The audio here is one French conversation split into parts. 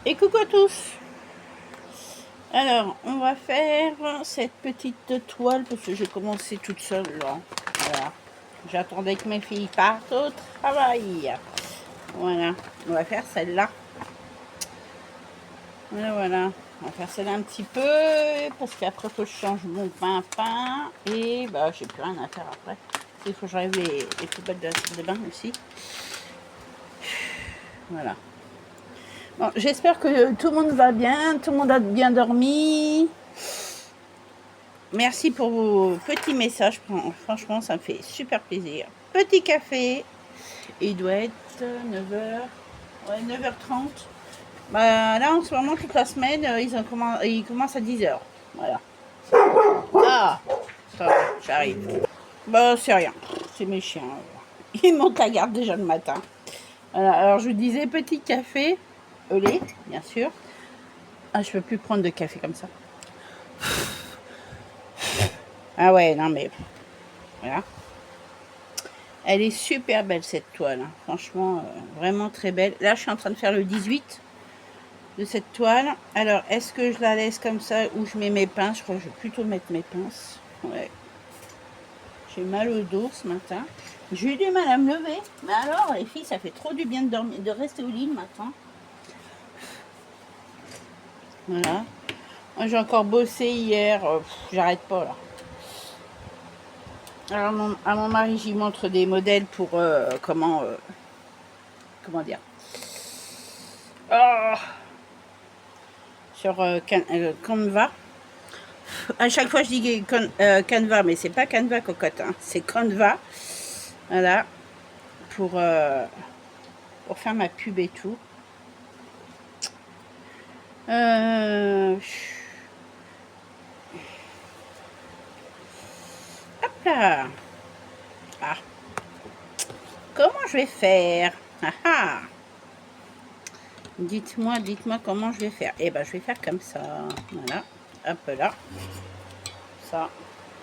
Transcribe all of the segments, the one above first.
Et coucou à tous. Alors, on va faire cette petite toile parce que j'ai commencé toute seule là. Voilà. J'attendais que mes filles partent au travail. Voilà. On va faire celle-là. Voilà. On va faire celle-là un petit peu parce qu'après il faut que je change mon pain et bah j'ai plus rien à faire après. Il faut que j'enlève les poubelles de la salle de bain aussi. Voilà. Bon, j'espère que tout le monde va bien, tout le monde a bien dormi. Merci pour vos petits messages. Franchement, ça me fait super plaisir. Petit café. Il doit être 9h. Ouais, 9h30. Bah, là, en ce moment, toute la semaine, ils commencent à 10h. Voilà. Ah, attends, j'arrive. Bah, c'est rien. C'est mes chiens. Ils montent la garde déjà le matin. Voilà. Alors, je vous disais, petit café. Au lait, bien sûr. Ah, je peux plus prendre de café comme ça. Ah ouais, non mais... Voilà. Elle est super belle cette toile, hein. Franchement, vraiment très belle. Là, je suis en train de faire le 18 de cette toile. Alors, est-ce que je la laisse comme ça ou je mets mes pinces? Je crois que je vais plutôt mettre mes pinces. Ouais. J'ai mal au dos ce matin. J'ai eu du mal à me lever. Mais alors, les filles, ça fait trop du bien de dormir, de rester au lit le matin. Voilà. Moi, j'ai encore bossé hier. J'arrête pas là. Alors, à mon mari, j'y montre des modèles pour comment dire. Oh, sur Canva. À chaque fois, je dis Canva, mais c'est pas Canva, cocotte. Hein. C'est Canva. Voilà. Pour faire ma pub et tout. Hop là. Ah. Comment je vais faire? Ah ah. Dites-moi comment je vais faire. Eh ben, je vais faire comme ça. Voilà. Hop là. Ça.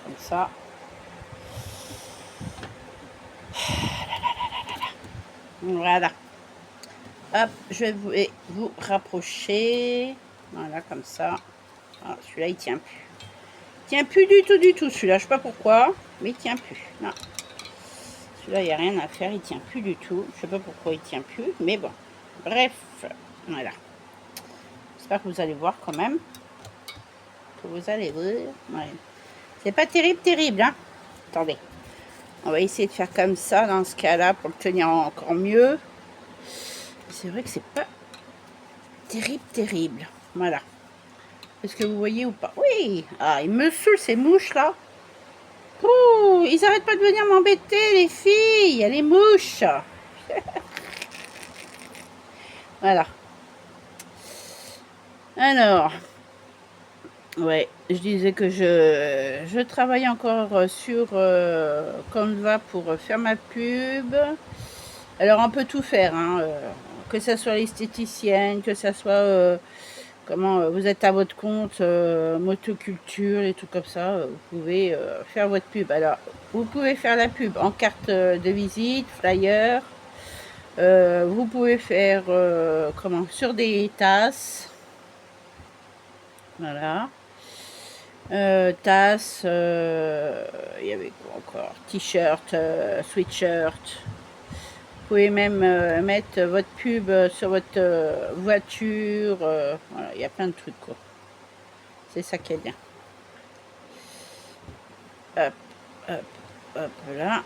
Comme ça. Voilà. Hop, je vais vous rapprocher. Voilà, comme ça. Ah, celui-là, il tient plus. Il tient plus du tout, celui-là. Je sais pas pourquoi, mais il tient plus. Non. Celui-là, il n'y a rien à faire. Il tient plus du tout. Je sais pas pourquoi il tient plus, mais bon. Bref, voilà. J'espère que vous allez voir quand même. Que vous allez voir. Ouais. C'est pas terrible, hein. Attendez. On va essayer de faire comme ça, dans ce cas-là, pour le tenir encore mieux. C'est vrai que c'est pas terrible. Voilà. Est-ce que vous voyez ou pas? Oui. Ah, ils me saoulent ces mouches là. Oh, ils arrêtent pas de venir m'embêter les filles. Il y a les mouches. Voilà. Alors, ouais, je disais que je travaille encore sur Canva pour faire ma pub. Alors, on peut tout faire, hein, que ça soit l'esthéticienne, que ça soit comment vous êtes à votre compte, motoculture et tout comme ça, vous pouvez faire votre pub. Alors, vous pouvez faire la pub en carte de visite, flyer. Vous pouvez faire sur des tasses. Voilà. Tasses, il y avait quoi encore? T-shirt, sweatshirt. Vous pouvez même mettre votre pub sur votre voiture. Voilà, il y a plein de trucs quoi. C'est ça qui est bien. Hop, hop, hop, là.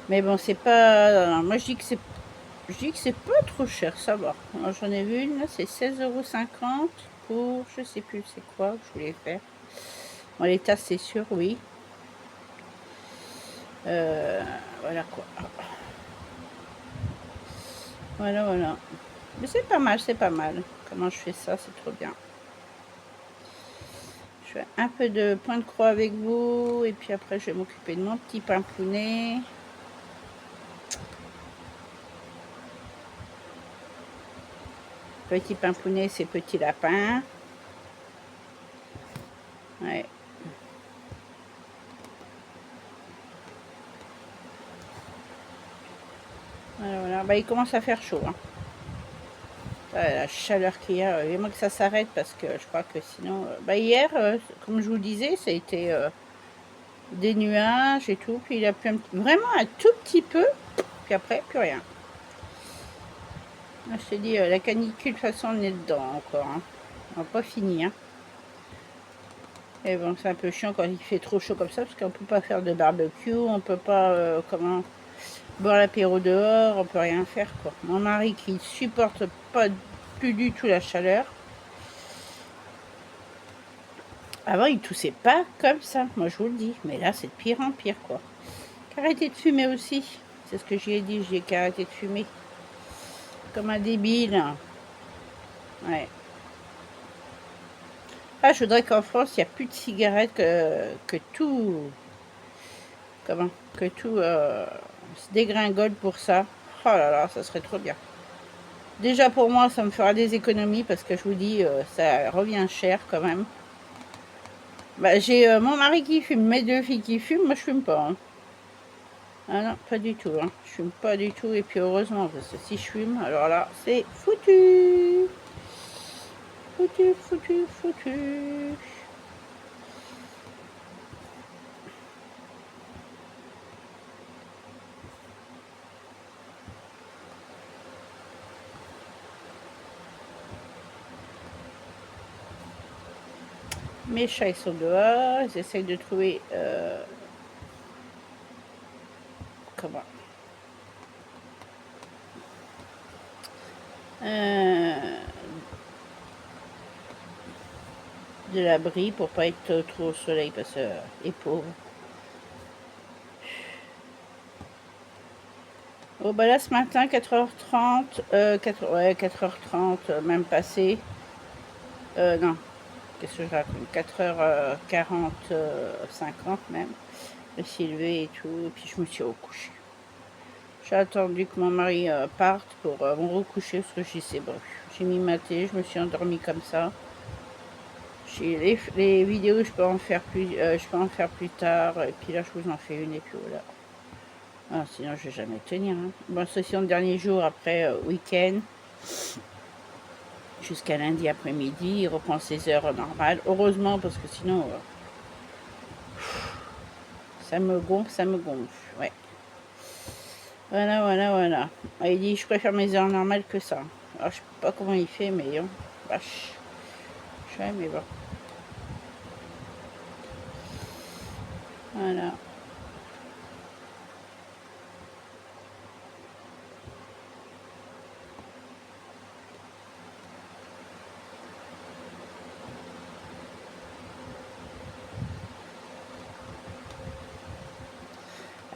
Mais bon, c'est pas... Moi, je dis que c'est pas trop cher, ça va. J'en ai vu une, là, c'est 16,50 € pour... Je sais plus c'est quoi que je voulais faire. Bon, les tasses, c'est sûr, oui. Voilà quoi. Voilà. Mais c'est pas mal. Comment je fais ça, c'est trop bien. Je fais un peu de point de croix avec vous. Et puis après, je vais m'occuper de mon petit pimpounet. Petit pimpounet, c'est petit lapin. Ouais. Voilà. Bah, il commence à faire chaud. Hein. La chaleur qu'il y a, moi que ça s'arrête parce que je crois que sinon... hier, comme je vous disais, ça a été des nuages et tout. Puis il a plu vraiment un tout petit peu. Puis après, plus rien. Je t'ai dit, la canicule, de toute façon, on est dedans encore. Hein. On n'a pas fini. Hein. Et bon, c'est un peu chiant quand il fait trop chaud comme ça, parce qu'on peut pas faire de barbecue, on peut pas, boire l'apéro dehors, on peut rien faire, quoi. Mon mari qui supporte pas plus du tout la chaleur. Avant, il toussait pas comme ça, moi je vous le dis. Mais là, c'est de pire en pire, quoi. Qu'arrêter de fumer aussi. C'est ce que j'y ai dit, j'ai qu'arrêter de fumer. Comme un débile. Ouais. Ah, je voudrais qu'en France, il n'y a plus de cigarettes, que tout... Comment? Que tout se dégringole pour ça. Oh là là, ça serait trop bien. Déjà pour moi, ça me fera des économies parce que je vous dis, ça revient cher quand même. Bah, j'ai mon mari qui fume, mes 2 filles qui fument, moi je fume pas. Hein. Ah non, pas du tout. Hein. Je fume pas du tout et puis heureusement parce que si je fume, alors là, c'est foutu. Foutu, foutu, foutu. Mes chats ils sont dehors, ils essayent de trouver comment de l'abri pour pas être trop au soleil parce que les pauvres. Oh bah là ce matin 4h30, 4h30 même passé. Non, qu'est-ce que je raconte, 4h40, 50 même. Je me suis levée et tout, et puis je me suis recouchée. J'ai attendu que mon mari parte pour me recoucher parce que j'ai sais bon, j'ai mis ma thé, je me suis endormie comme ça. J'ai les vidéos, je peux en faire plus tard, et puis là je vous en fais une et puis voilà. Ah, sinon je vais jamais tenir. Hein. Bon, session de dernier jour après week-end. Jusqu'à lundi après-midi, il reprend ses heures normales. Heureusement parce que sinon ça me gonfle. Ouais. Voilà. Ah, il dit je préfère mes heures normales que ça. Alors je sais pas comment il fait, mais vache. Je sais, mais bon. Voilà.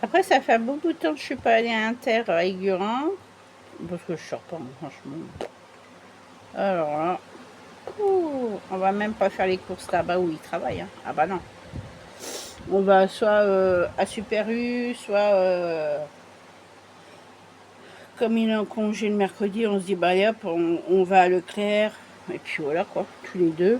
Après, ça fait beaucoup de temps que je suis pas allée à Inter à Aiguran. Parce que je sors pas, franchement. Alors là, on va même pas faire les courses là-bas où il travaille. Hein. Ah bah non. On va soit à Super U, soit comme il est en congé le mercredi, on se dit bah hop, on va à Leclerc. Et puis voilà quoi, tous les deux.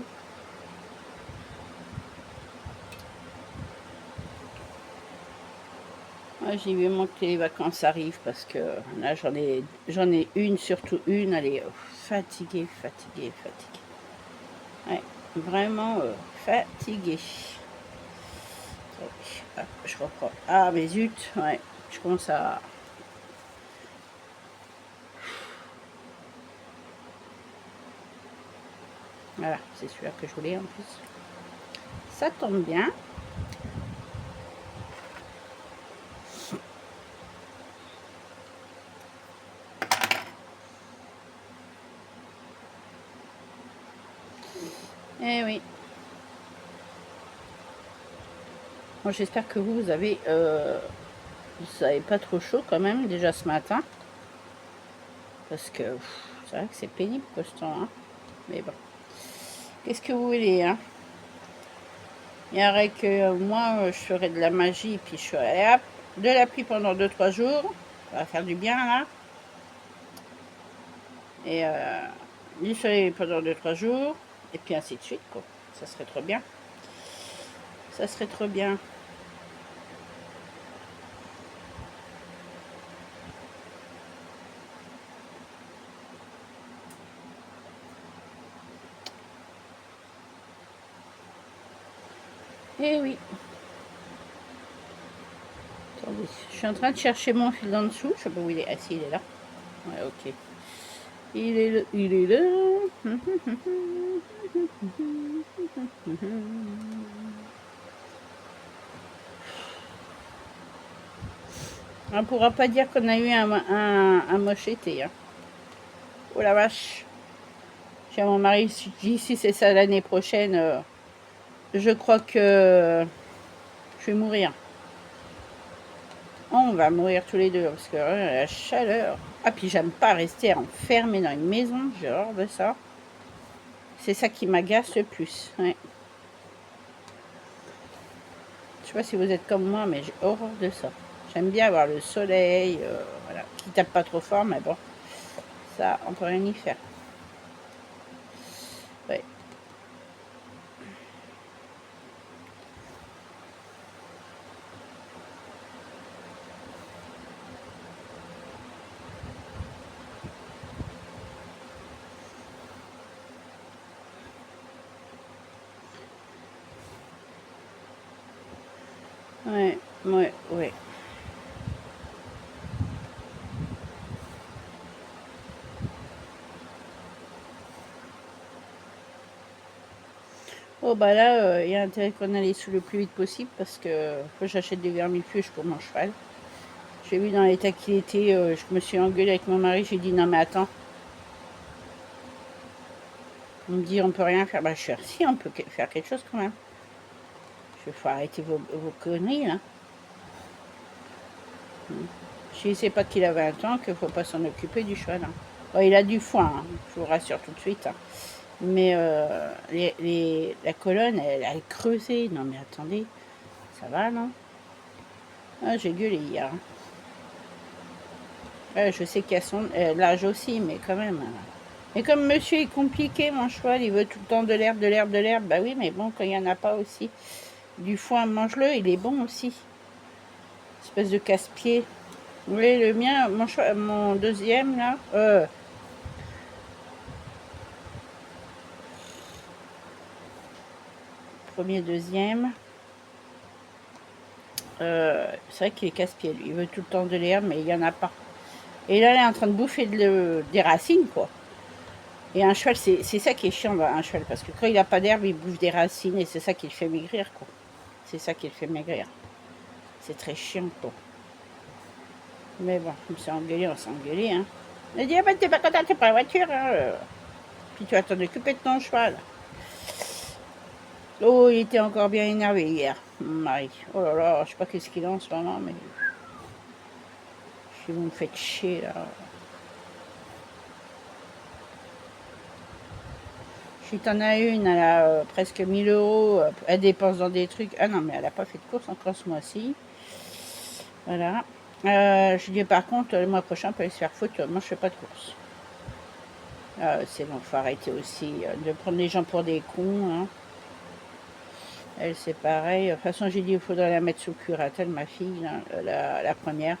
Ouais, j'ai vivement que les vacances arrivent parce que là j'en ai une, surtout une, elle est fatiguée. Ouais, vraiment fatiguée. Je reprends. Ah mais zut, ouais, je commence à... Voilà, c'est celui-là que je voulais en plus. Ça tombe bien. Eh oui. Moi j'espère que vous avez pas trop chaud quand même déjà ce matin. Parce que c'est vrai que c'est pénible quoi ce temps. Hein. Mais bon. Qu'est-ce que vous voulez hein. Il y aurait que moi je ferais de la magie et puis je ferais hop, de la pluie pendant 2-3 jours. Ça va faire du bien là. Et du soleil pendant 2-3 jours. Et puis ainsi de suite quoi. Ça serait trop bien. Ça serait trop bien. Eh oui. Attendez, je suis en train de chercher mon fil d'en dessous. Je sais pas où il est. Ah si, il est là. Ouais, ok. Il est là. Il est là. On pourra pas dire qu'on a eu un moche été. Hein. Oh la vache. J'ai mon mari, dit si c'est ça l'année prochaine, je crois que je vais mourir. On va mourir tous les deux parce que la chaleur. Ah, puis j'aime pas rester enfermée dans une maison, j'ai horreur de ça. C'est ça qui m'agace le plus. Ouais. Je sais pas si vous êtes comme moi, mais j'ai horreur de ça. J'aime bien avoir le soleil, voilà, qui tape pas trop fort, mais bon, ça, on peut rien y faire. Ouais. Ouais, ouais, ouais. Oh bah là, il y a intérêt qu'on aille sous le plus vite possible parce que faut que j'achète des vermifuges pour mon cheval. J'ai vu dans l'état qu'il était, je me suis engueulée avec mon mari, j'ai dit non mais attends. On me dit on peut rien faire. Bah je suis si on peut faire quelque chose quand même. Il faut arrêter vos conneries là. Je ne sais pas qu'il a 20 ans, qu'il ne faut pas s'en occuper du cheval. Hein. Bon, il a du foin, hein, je vous rassure tout de suite. Hein. Mais la colonne, elle a creusé. Non mais attendez, ça va non? Ah, j'ai gueulé hier. Hein. Je sais qu'il y a son l'âge aussi, mais quand même. Et comme monsieur est compliqué, mon cheval, il veut tout le temps de l'herbe, de l'herbe, de l'herbe. Bah oui, mais bon, quand il n'y en a pas aussi. Du foin, mange-le, il est bon aussi. Espèce de casse-pied. Oui, le mien, mon deuxième, là. Premier, deuxième. C'est vrai qu'il est casse-pied, lui. Il veut tout le temps de l'herbe, mais il n'y en a pas. Et là, il est en train de bouffer des racines, quoi. Et un cheval, c'est ça qui est chiant, un cheval. Parce que quand il n'a pas d'herbe, il bouffe des racines et c'est ça qui le fait maigrir, quoi. C'est ça qui le fait maigrir. C'est très chiant, quoi. Mais bon, on s'est engueulé, hein. Il a dit, ah ben, t'es pas content, t'es pas la voiture, hein. Puis tu vas t'en occuper de ton cheval. Oh, il était encore bien énervé hier, mon mari. Oh là là, je sais pas qu'est-ce qu'il a en ce moment, mais... Si vous me faites chier, là... Si t'en as une, elle a presque 1000 euros, elle dépense dans des trucs. Ah non, mais elle n'a pas fait de course encore ce mois-ci. Voilà. Je dis par contre, le mois prochain, on peut aller se faire foutre. Moi, je fais pas de course. C'est bon, faut arrêter aussi de prendre les gens pour des cons. Hein. Elle, c'est pareil. De toute façon, j'ai dit il faudrait la mettre sous curatelle, ma fille, là, la première.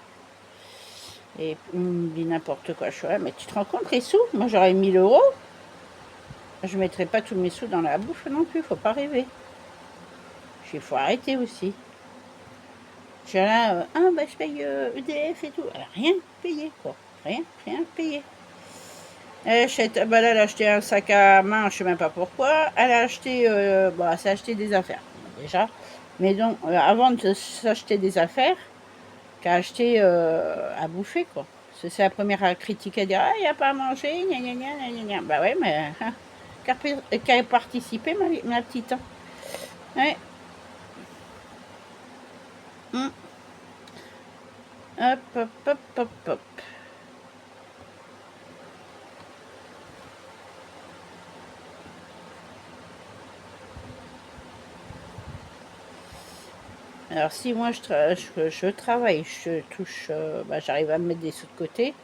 Et on me dit n'importe quoi. Je suis là, mais tu te rends compte les sous? Moi, j'aurais 1000 euros. Je ne mettrai pas tous mes sous dans la bouffe non plus, faut pas rêver. Il faut arrêter aussi. J'ai là, bah je paye EDF et tout. Elle a rien payé, quoi. Rien payé. Elle achète, bah là, elle a acheté un sac à main, je sais même pas pourquoi. Elle a acheté, elle s'est acheté des affaires, déjà. Mais donc, avant de s'acheter des affaires, qu'à acheter à bouffer, quoi. C'est la première critique à dire, ah, il n'y a pas à manger, gna gna gna gna gna. Bah ouais, mais qu'à participer, ma petite. Hein. Ouais. Hop, hop, hop, hop, hop. Alors si moi je travaille, je touche, j'arrive à me mettre des sous de côté,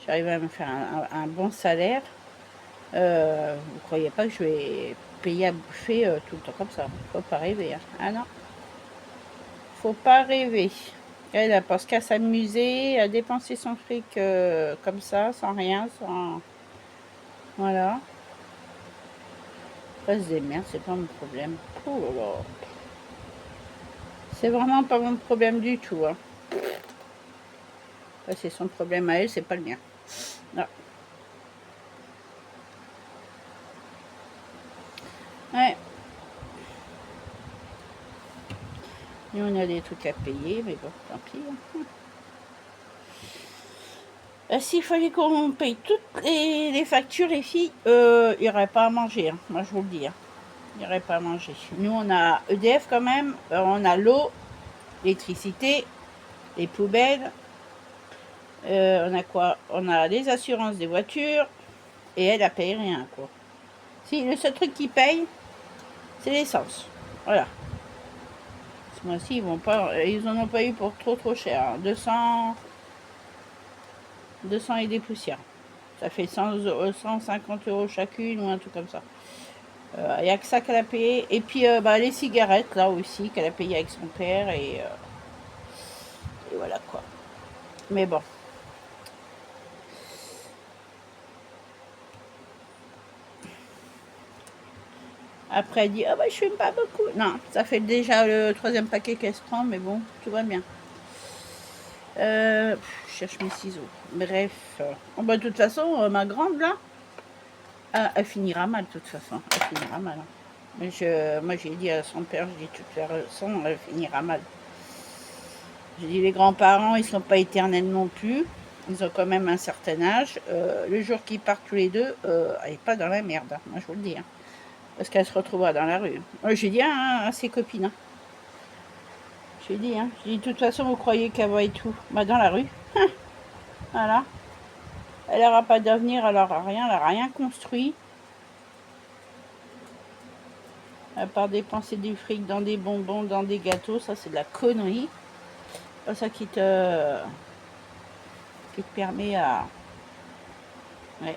j'arrive à me faire un bon salaire, vous croyez pas que je vais payer à bouffer tout le temps comme ça? Faut pas rêver. Hein. Ah non, faut pas rêver. Elle pense qu'à s'amuser, à dépenser son fric comme ça, sans rien, sans... Voilà. Pas se démerde, c'est pas mon problème. Oh là là. C'est vraiment pas mon problème du tout. Hein. C'est son problème à elle, c'est pas le mien. Non. Ouais. Nous, on a des trucs à payer, mais bon, tant pis. S'il fallait qu'on paye toutes les factures, les filles, il n'y aurait pas à manger. Hein. Moi, je vous le dis. Hein. Il n'y aurait pas à manger. Nous, on a EDF quand même. On a l'eau, l'électricité, les poubelles. On a quoi? On a les assurances des voitures. Et elle, elle paye rien, quoi. Si, le seul truc qui paye, c'est l'essence. Voilà. Ce mois-ci, ils en ont pas eu pour trop cher. Hein. 200 et des poussières. Ça fait 150 € chacune ou un truc comme ça. Il n'y a que ça qu'elle a payé. Et puis les cigarettes, là aussi, qu'elle a payé avec son père. Et voilà quoi. Mais bon. Après, elle dit, ah bah je fume pas beaucoup. Non, ça fait déjà le 3e paquet qu'elle se prend, mais bon, tout va bien. Je cherche mes ciseaux. Bref. De toute façon, ma grande, là, elle finira mal, de toute façon. Elle finira mal. Hein. Mais moi, j'ai dit à son père, je dis, de toute façon, elle finira mal. J'ai dit, les grands-parents, ils ne sont pas éternels non plus. Ils ont quand même un certain âge. Le jour qu'ils partent tous les deux, elle n'est pas dans la merde. Hein, moi, je vous le dis. Hein, parce qu'elle se retrouvera dans la rue. J'ai dit à ses copines. Hein, j'ai dit, de toute façon, vous croyez qu'elle va être où? Dans la rue. Voilà. Elle n'aura pas d'avenir, elle n'aura rien, elle n'a rien construit. À part dépenser du fric dans des bonbons, dans des gâteaux, ça c'est de la connerie. C'est ça qui te permet à... Ouais.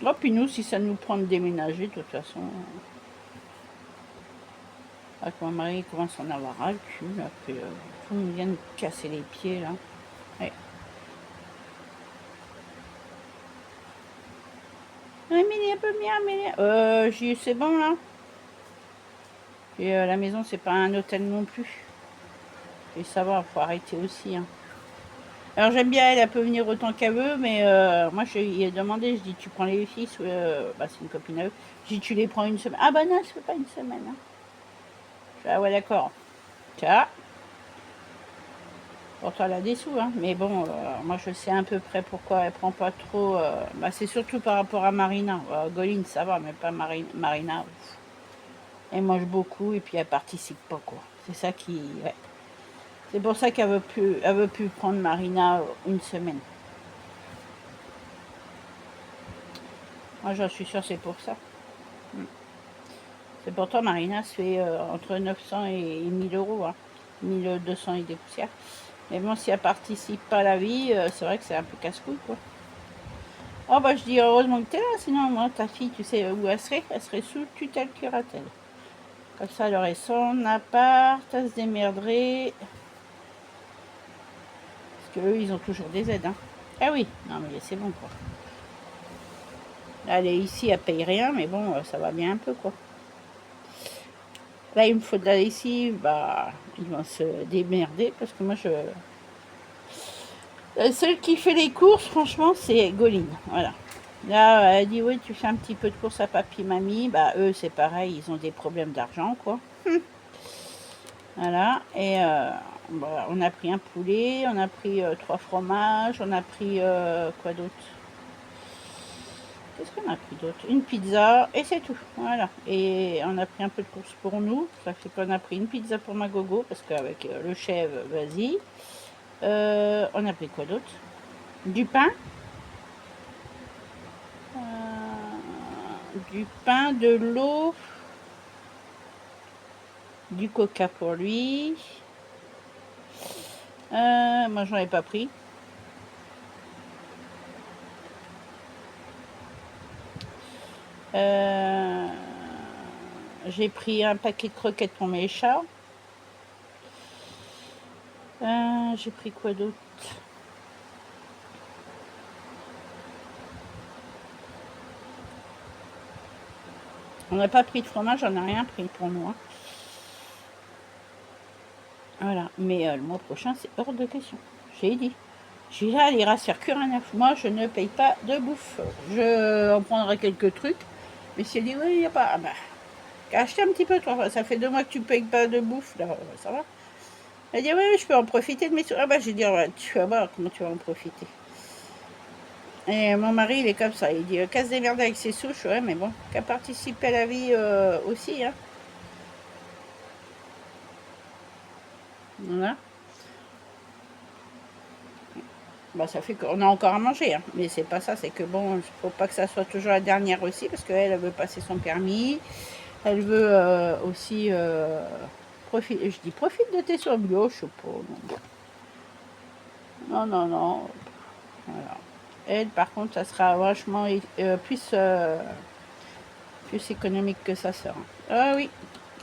Oh, puis nous, si ça nous prend de déménager, de toute façon... Avec mon mari, il commence à en avoir ras le cul, là, puis tout me vient de casser les pieds, là. Ouais. Amélie, un peu bien, Amélie. C'est bon, là. Et la maison, c'est pas un hôtel non plus. Et ça va, faut arrêter aussi, hein. Alors j'aime bien, elle peut venir autant qu'elle veut, mais moi je lui ai demandé, je dis tu prends les filles, c'est une copine à eux, je dis tu les prends une semaine. Ah bah non, je fais pas une semaine. Hein. Je dis, ah ouais d'accord. Tiens. Pourtant elle a des sous, hein. Mais bon, moi je sais à peu près pourquoi elle prend pas trop. C'est surtout par rapport à Marina. Goline ça va, mais pas Marina. Elle mange beaucoup et puis elle participe pas quoi. C'est ça qui... Ouais. C'est pour ça qu'elle veut plus prendre Marina une semaine. Moi, j'en suis sûre, c'est pour ça. C'est pourtant, Marina se fait entre 900 et 1000 €. Hein. 1200 et des poussières. Mais bon, si elle participe pas à la vie, c'est vrai que c'est un peu casse-couille, quoi. Oh, je dis heureusement que tu es là, sinon, moi, ta fille, tu sais où elle serait? Elle serait sous tutelle curatelle. Comme ça, elle aurait son appart, elle se démerderait. Parce qu'eux, ils ont toujours des aides, hein. Ah oui, non, mais c'est bon, quoi. Là, elle est ici, elle paye rien, mais bon, ça va bien un peu, quoi. Là, il me faut de la lessive, ils vont se démerder, parce que moi, la seule qui fait les courses, franchement, c'est Goline, voilà. Là, elle dit, oui, tu fais un petit peu de courses à papy, mamie. Eux, c'est pareil, ils ont des problèmes d'argent, quoi. Voilà, et on a pris un poulet, on a pris 3 fromages, on a pris, quoi d'autre? Qu'est-ce qu'on a pris d'autre? Une pizza, et c'est tout, voilà. Et on a pris un peu de course pour nous, ça fait qu'on a pris une pizza pour ma gogo, parce qu'avec le chef, vas-y. On a pris quoi d'autre? Du pain. Du pain, de l'eau, du coca pour lui. Moi, j'en ai pas pris. J'ai pris un paquet de croquettes pour mes chats. J'ai pris quoi d'autre? On n'a pas pris de fromage, on n'a rien pris pour nous. Hein. Voilà, mais le mois prochain, c'est hors de question. J'ai dit. J'ai dit, là, elle ira se faire cuire un œuf. Moi, je ne paye pas de bouffe. Je en prendrai quelques trucs. Mais si elle dit, oui, il n'y a pas... Ah bah, acheter un petit peu, toi. Ça fait 2 mois que tu payes pas de bouffe, là. Ça va. Elle dit, oui, je peux en profiter de mes sous. Ah bah, j'ai dit, ouais, tu vas voir comment tu vas en profiter. Et mon mari, il est comme ça. Il dit, casse des merdes avec ses sous. Je suis, ouais, mais bon, qu'à participer à la vie aussi, hein. Voilà. Bah, ça fait qu'on a encore à manger, hein. Mais c'est pas ça, c'est que bon, il faut pas que ça soit toujours la dernière aussi, parce qu'elle, elle veut passer son permis. Elle veut aussi profiter. Je dis profite de tes bio, je sais pas. Non, non, non. Voilà. Elle, par contre, ça sera vachement plus économique que sa sœur. Ah oui,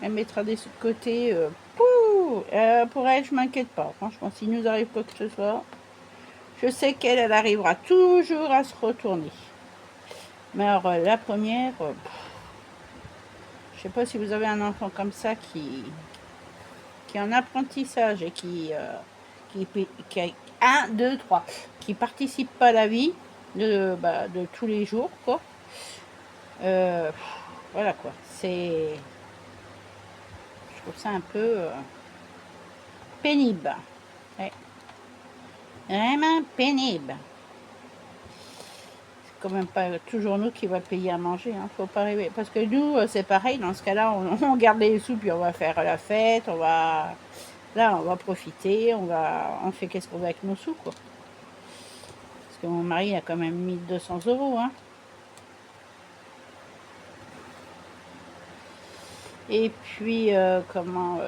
elle mettra des sous de côté. Pour elle, je m'inquiète pas. Franchement, s'il nous arrive quoi que ce soit, je sais qu'elle, elle arrivera toujours à se retourner. Mais alors, la première, je sais pas si vous avez un enfant comme ça qui est en apprentissage et qui a 1, 2, 3, qui participe pas à la vie de tous les jours, quoi. Voilà, quoi. Je trouve ça un peu pénible. Ouais. Vraiment pénible. C'est quand même pas toujours nous qui va payer à manger, hein. Faut pas rêver. Parce que nous, c'est pareil, dans ce cas-là, on garde les sous, puis on va faire la fête, là, on va profiter, on fait qu'est-ce qu'on veut avec nos sous, quoi. Parce que mon mari a quand même mis 200 €, hein. Et puis, comment...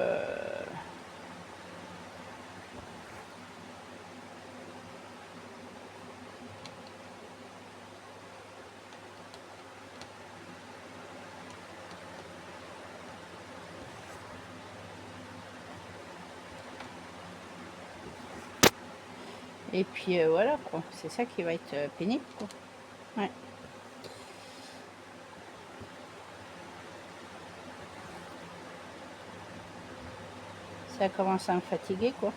Et puis, voilà, quoi. C'est ça qui va être pénible, quoi. Ouais. Ça commence à me fatiguer, quoi.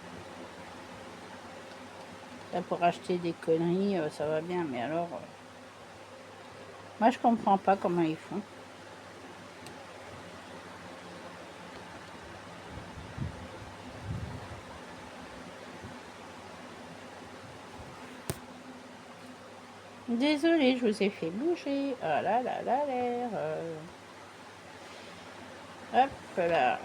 Là, pour acheter des conneries, ça va bien, mais alors... moi, je comprends pas comment ils font. Désolée, je vous ai fait bouger. Oh là là là l'air. Hop là.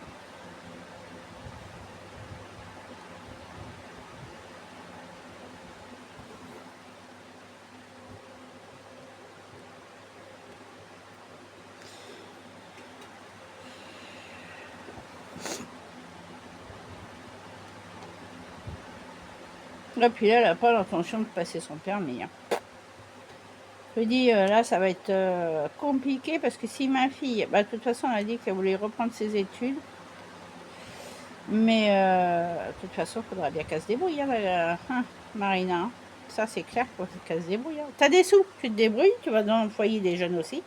Et puis là, elle n'a pas l'intention de passer son permis, hein. Je dis, là, ça va être compliqué parce que si ma fille, de toute façon, elle a dit qu'elle voulait reprendre ses études. Mais de toute façon, il faudra bien qu'elle se débrouille, hein, Marina. Ça, c'est clair, qu'elle se débrouille. Hein. T'as des sous, tu te débrouilles, tu vas dans le foyer des jeunes aussi.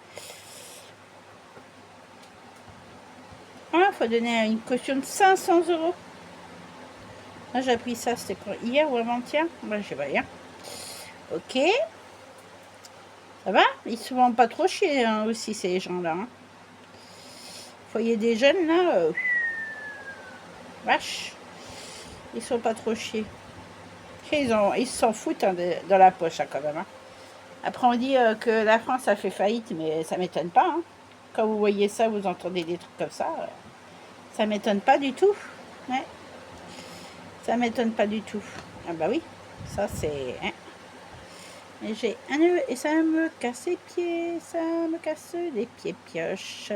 Voilà, il faut donner une caution de 500 €. Là, j'ai appris ça, c'était hier ou avant-hier. Moi, je sais pas hier. Ok. Ça va? Ils se font pas trop chier, hein, aussi, ces gens-là. Hein. Foyer des jeunes, là, vache. Ils sont pas trop chiés. Ils s'en foutent, hein, dans la poche, hein, quand même. Hein. Après, on dit que la France a fait faillite, mais ça m'étonne pas. Hein. Quand vous voyez ça, vous entendez des trucs comme ça, ça m'étonne pas du tout. Ouais. Ça m'étonne pas du tout. Ah bah oui, ça c'est... Hein. Et j'ai un nœud et ça me casse les pieds, ça me casse les pieds pioches.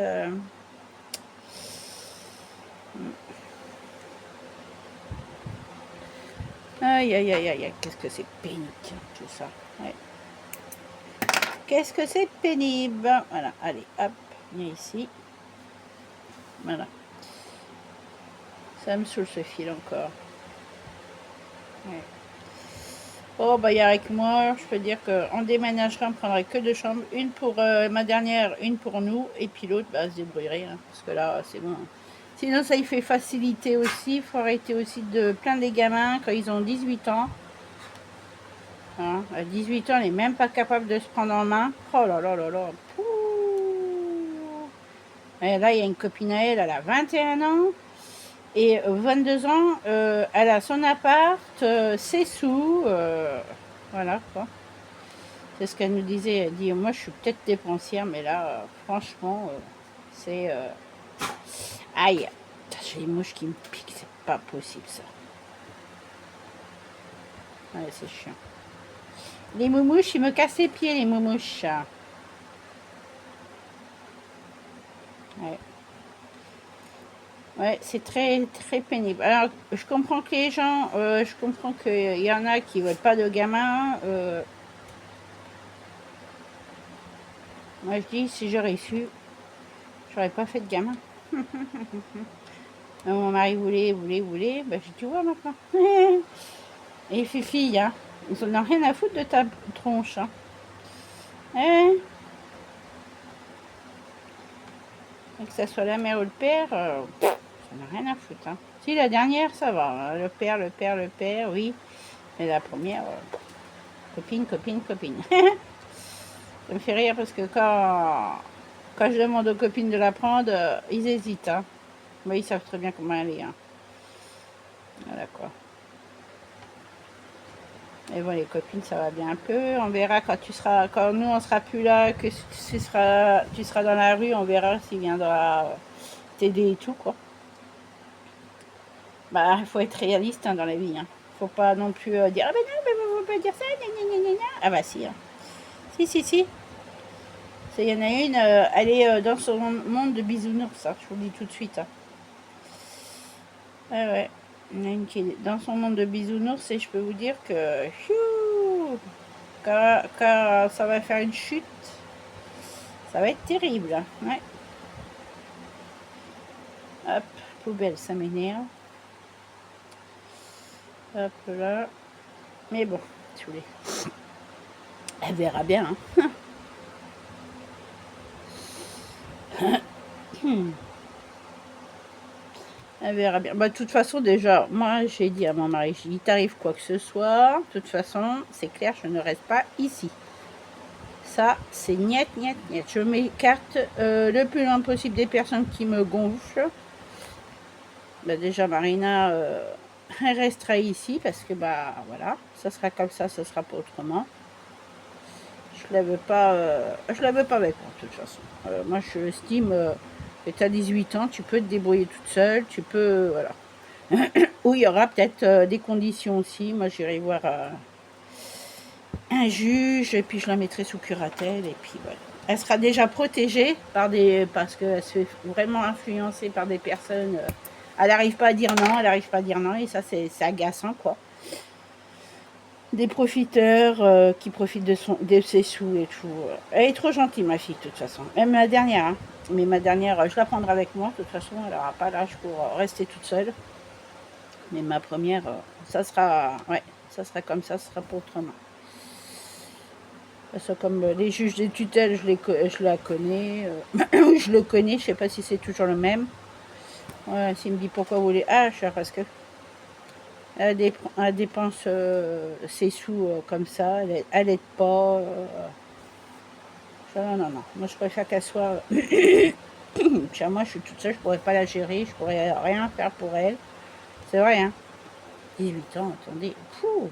Aïe, aïe, aïe, aïe, qu'est-ce que c'est pénible, tout ça. Ouais. Qu'est-ce que c'est pénible. Voilà, allez, hop, viens ici. Voilà. Ça me saoule ce fil encore. Ouais. Oh, bah, il y a avec moi, je peux dire qu'en déménagerait, on prendrait que 2 chambres. Une pour ma dernière, une pour nous. Et puis l'autre, se débrouillerait. Hein, parce que là, c'est bon. Sinon, ça il fait faciliter aussi. Il faut arrêter aussi de plaindre les gamins quand ils ont 18 ans. Hein, à 18 ans, elle n'est même pas capable de se prendre en main. Oh là là là là. Pouh. Et là, il y a une copine à elle, elle a 21 ans. Et 22 ans, elle a son appart, ses sous. Voilà quoi. C'est ce qu'elle nous disait. Elle dit, moi je suis peut-être dépensière, mais là, franchement, c'est... Aïe, j'ai les mouches qui me piquent, c'est pas possible ça. Ouais, c'est chiant. Les moumouches, ils me cassent les pieds, les moumouches. Ouais. Ouais, c'est très très pénible. Alors, je comprends que les gens, je comprends qu'il y en a qui veulent pas de gamins. Moi, je dis, si j'aurais su, j'aurais pas fait de gamin. Mon mari voulait. Ben, j'ai dit, ouais, maintenant. Et Fifi, hein, ils n'ont rien à foutre de ta tronche. Hein. Que ça soit la mère ou le père, ça n'a rien à foutre. Hein. Si, la dernière, ça va. Le père, oui. Mais la première, copine. Ça me fait rire parce que quand je demande aux copines de la prendre, ils hésitent. Hein. Mais ils savent très bien comment elle est. Hein. Voilà quoi. Et bon, les copines, ça va bien un peu. On verra quand nous on sera plus là, que tu seras dans la rue, on verra s'il viendra t'aider et tout quoi. Bah, il faut être réaliste hein, dans la vie. Hein. Faut pas non plus dire ah ben non, mais vous pouvez pas dire ça, gna. Ah bah si. Hein. Si. Il y en a une, elle est dans son monde de bisounours, ça, je vous le dis tout de suite. Hein. Ouais. Il y en a une qui est dans son monde de bisounours et je peux vous dire que quand ça va faire une chute, ça va être terrible. Hein. Ouais. Hop, poubelle, ça m'énerve. Hop là. Mais bon, tu voulais. Elle verra bien. Hein. Elle verra bien. Bah, de toute façon, déjà, moi, j'ai dit à mon mari, il t'arrive quoi que ce soit. De toute façon, c'est clair, je ne reste pas ici. Ça, c'est niet. Je m'écarte le plus loin possible des personnes qui me gonflent. Bah, déjà, Marina, elle restera ici parce que, bah, voilà, ça sera comme ça sera pas autrement. Je la veux pas avec moi, de toute façon. Moi, je estime que tu as 18 ans, tu peux te débrouiller toute seule, tu peux, voilà. Ou il y aura peut-être des conditions aussi. Moi, j'irai voir un juge et puis je la mettrai sous curatelle et puis voilà. Elle sera déjà protégée parce qu'elle se fait vraiment influencer par des personnes. Elle n'arrive pas à dire non, et ça c'est agaçant quoi. Des profiteurs qui profitent de ses sous et tout. Elle est trop gentille ma fille de toute façon. Même ma dernière, hein. Mais ma dernière, je la prendrai avec moi. De toute façon, elle n'aura pas l'âge pour rester toute seule. Mais ma première, ça sera comme ça sera pas autrement. Ça, comme les juges des tutelles, je la connais. Je le connais, je sais pas si c'est toujours le même. Ouais, s'il me dit pourquoi vous voulez. Ah, parce que elle dépense ses sous comme ça, elle aide pas. Non. Moi, je préfère qu'elle soit. Moi, je suis toute seule, je pourrais pas la gérer, je pourrais rien faire pour elle. C'est vrai, hein. 18 ans, attendez. Fou.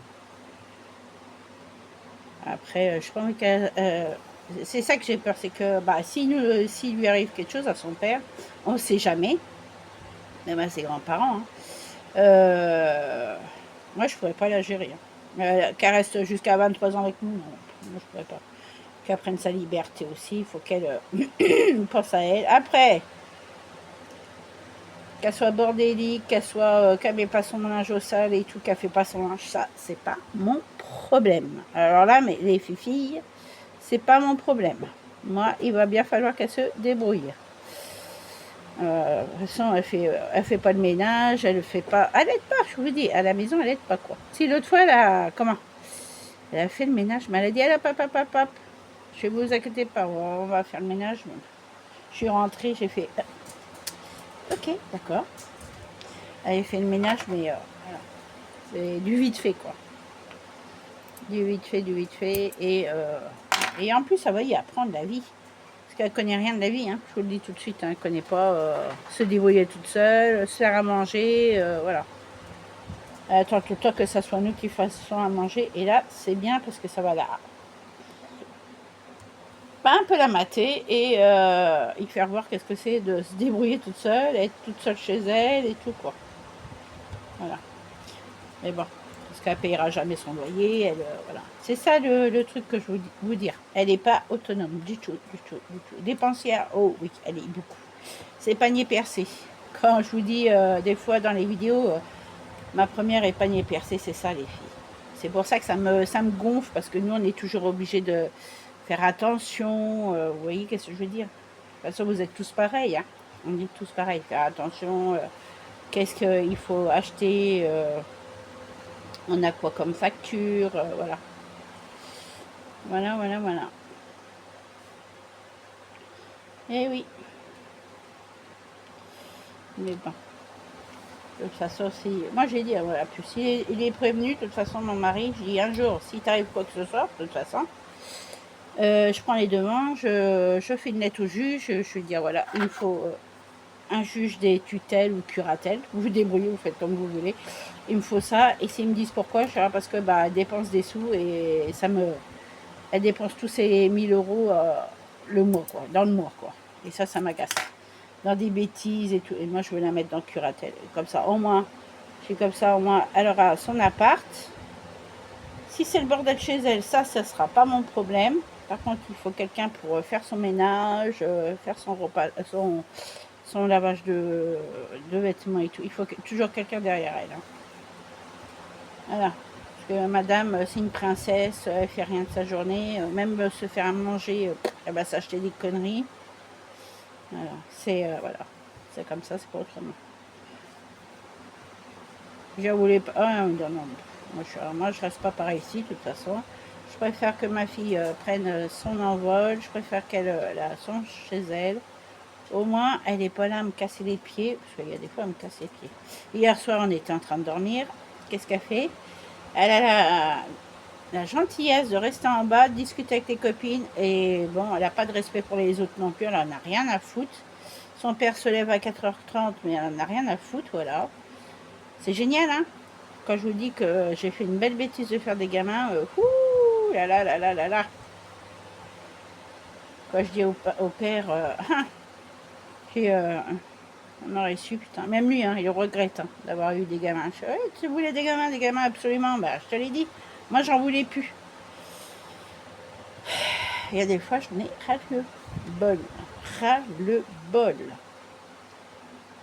Après, je pense que c'est ça que j'ai peur, c'est que s'il lui arrive quelque chose à son père, on ne sait jamais, même à ses grands-parents, hein, moi je pourrais pas la gérer. Hein. Qu'elle reste jusqu'à 23 ans avec nous, non, moi je pourrais pas. Qu'elle prenne sa liberté aussi, il faut qu'elle pense à elle. Après, qu'elle soit bordélique, qu'elle met pas son linge au sale et tout, qu'elle fait pas son linge, ça c'est pas mon problème. Alors là, mais les filles, c'est pas mon problème. Moi, il va bien falloir qu'elle se débrouille. De toute façon, elle fait pas de ménage, elle fait pas, elle aide pas, je vous dis, à la maison, elle aide pas quoi. Si l'autre fois, elle a fait le ménage, mais elle a dit, elle a pap. Je vous inquiétez pas, on va faire le ménage. Je suis rentrée, j'ai fait, Ok, d'accord. Elle fait le ménage, mais voilà. C'est du vite fait, quoi. Du vite fait, du vite fait. Et en plus, ça va y apprendre la vie. Parce qu'elle connaît rien de la vie, hein. Je vous le dis tout de suite, hein. Elle connaît pas se débrouiller toute seule, se faire à manger, voilà. Elle attend tout le temps que ça soit nous qui fassions à manger. Et là, c'est bien parce que ça va là. Pas un peu la mater et y faire voir qu'est-ce que c'est de se débrouiller toute seule, être toute seule chez elle et tout, quoi. Voilà. Mais bon, parce qu'elle payera jamais son loyer, elle, voilà. C'est ça le truc que je veux vous dire. Elle n'est pas autonome du tout, du tout, du tout. Dépensière, oh oui, elle est beaucoup. C'est panier percé. Quand je vous dis des fois dans les vidéos, ma première est panier percé, c'est ça les filles. C'est pour ça que ça me gonfle, parce que nous on est toujours obligés de faire attention. Vous voyez qu'est-ce que je veux dire? De toute façon, vous êtes tous pareils, hein. On est tous pareils, faire attention. Qu'est-ce qu'il faut acheter, on a quoi comme facture, voilà. Voilà, voilà, voilà. Eh oui. Mais bon. De toute façon, si... Moi, j'ai dit, voilà, puis si il est prévenu, de toute façon, mon mari, je dis un jour, si t'arrive quoi que ce soit, de toute façon, je prends les devants, je fais une lettre au juge, je lui dis, voilà, il faut un juge des tutelles ou curatelles, vous vous débrouillez, vous faites comme vous voulez, il me faut ça, et s'ils me disent pourquoi, je dis, parce que, bah, elle dépense des sous, et ça me... Elle dépense tous ses 1000 euros le mois, quoi, dans le mois, quoi. Et ça m'agace. Dans des bêtises et tout. Et moi, je veux la mettre dans le curatelle. Comme ça, au moins, c'est comme ça, au moins, elle aura son appart. Si c'est le bordel chez elle, ça sera pas mon problème. Par contre, il faut quelqu'un pour faire son ménage, faire son repas, son lavage de vêtements et tout. Il faut toujours quelqu'un derrière elle. Hein. Voilà. Parce que madame, c'est une princesse, elle fait rien de sa journée. Même se faire à manger, elle va s'acheter des conneries. Voilà. Voilà. C'est comme ça, c'est pas autrement. Je voulais pas. Ah, non, non. Moi, je reste pas par ici, de toute façon. Je préfère que ma fille prenne son envol. Je préfère qu'elle la songe chez elle. Au moins, elle n'est pas là à me casser les pieds. Parce qu'il y a des fois, elle me casse les pieds. Hier soir, on était en train de dormir. Qu'est-ce qu'elle fait? Elle a la gentillesse de rester en bas, de discuter avec les copines. Et bon, elle n'a pas de respect pour les autres non plus. Elle n'en a rien à foutre. Son père se lève à 4h30, mais elle n'en a rien à foutre, voilà. C'est génial, hein? Quand je vous dis que j'ai fait une belle bêtise de faire des gamins, ouh là là là là là là. Quand je dis au père, on aurait su, putain. Même lui, hein, il regrette hein, d'avoir eu des gamins. Je dis, ouais, tu voulais des gamins absolument. Bah, je te l'ai dit. Moi, j'en voulais plus. Il y a des fois, j'en ai ras le bol. Ras le bol.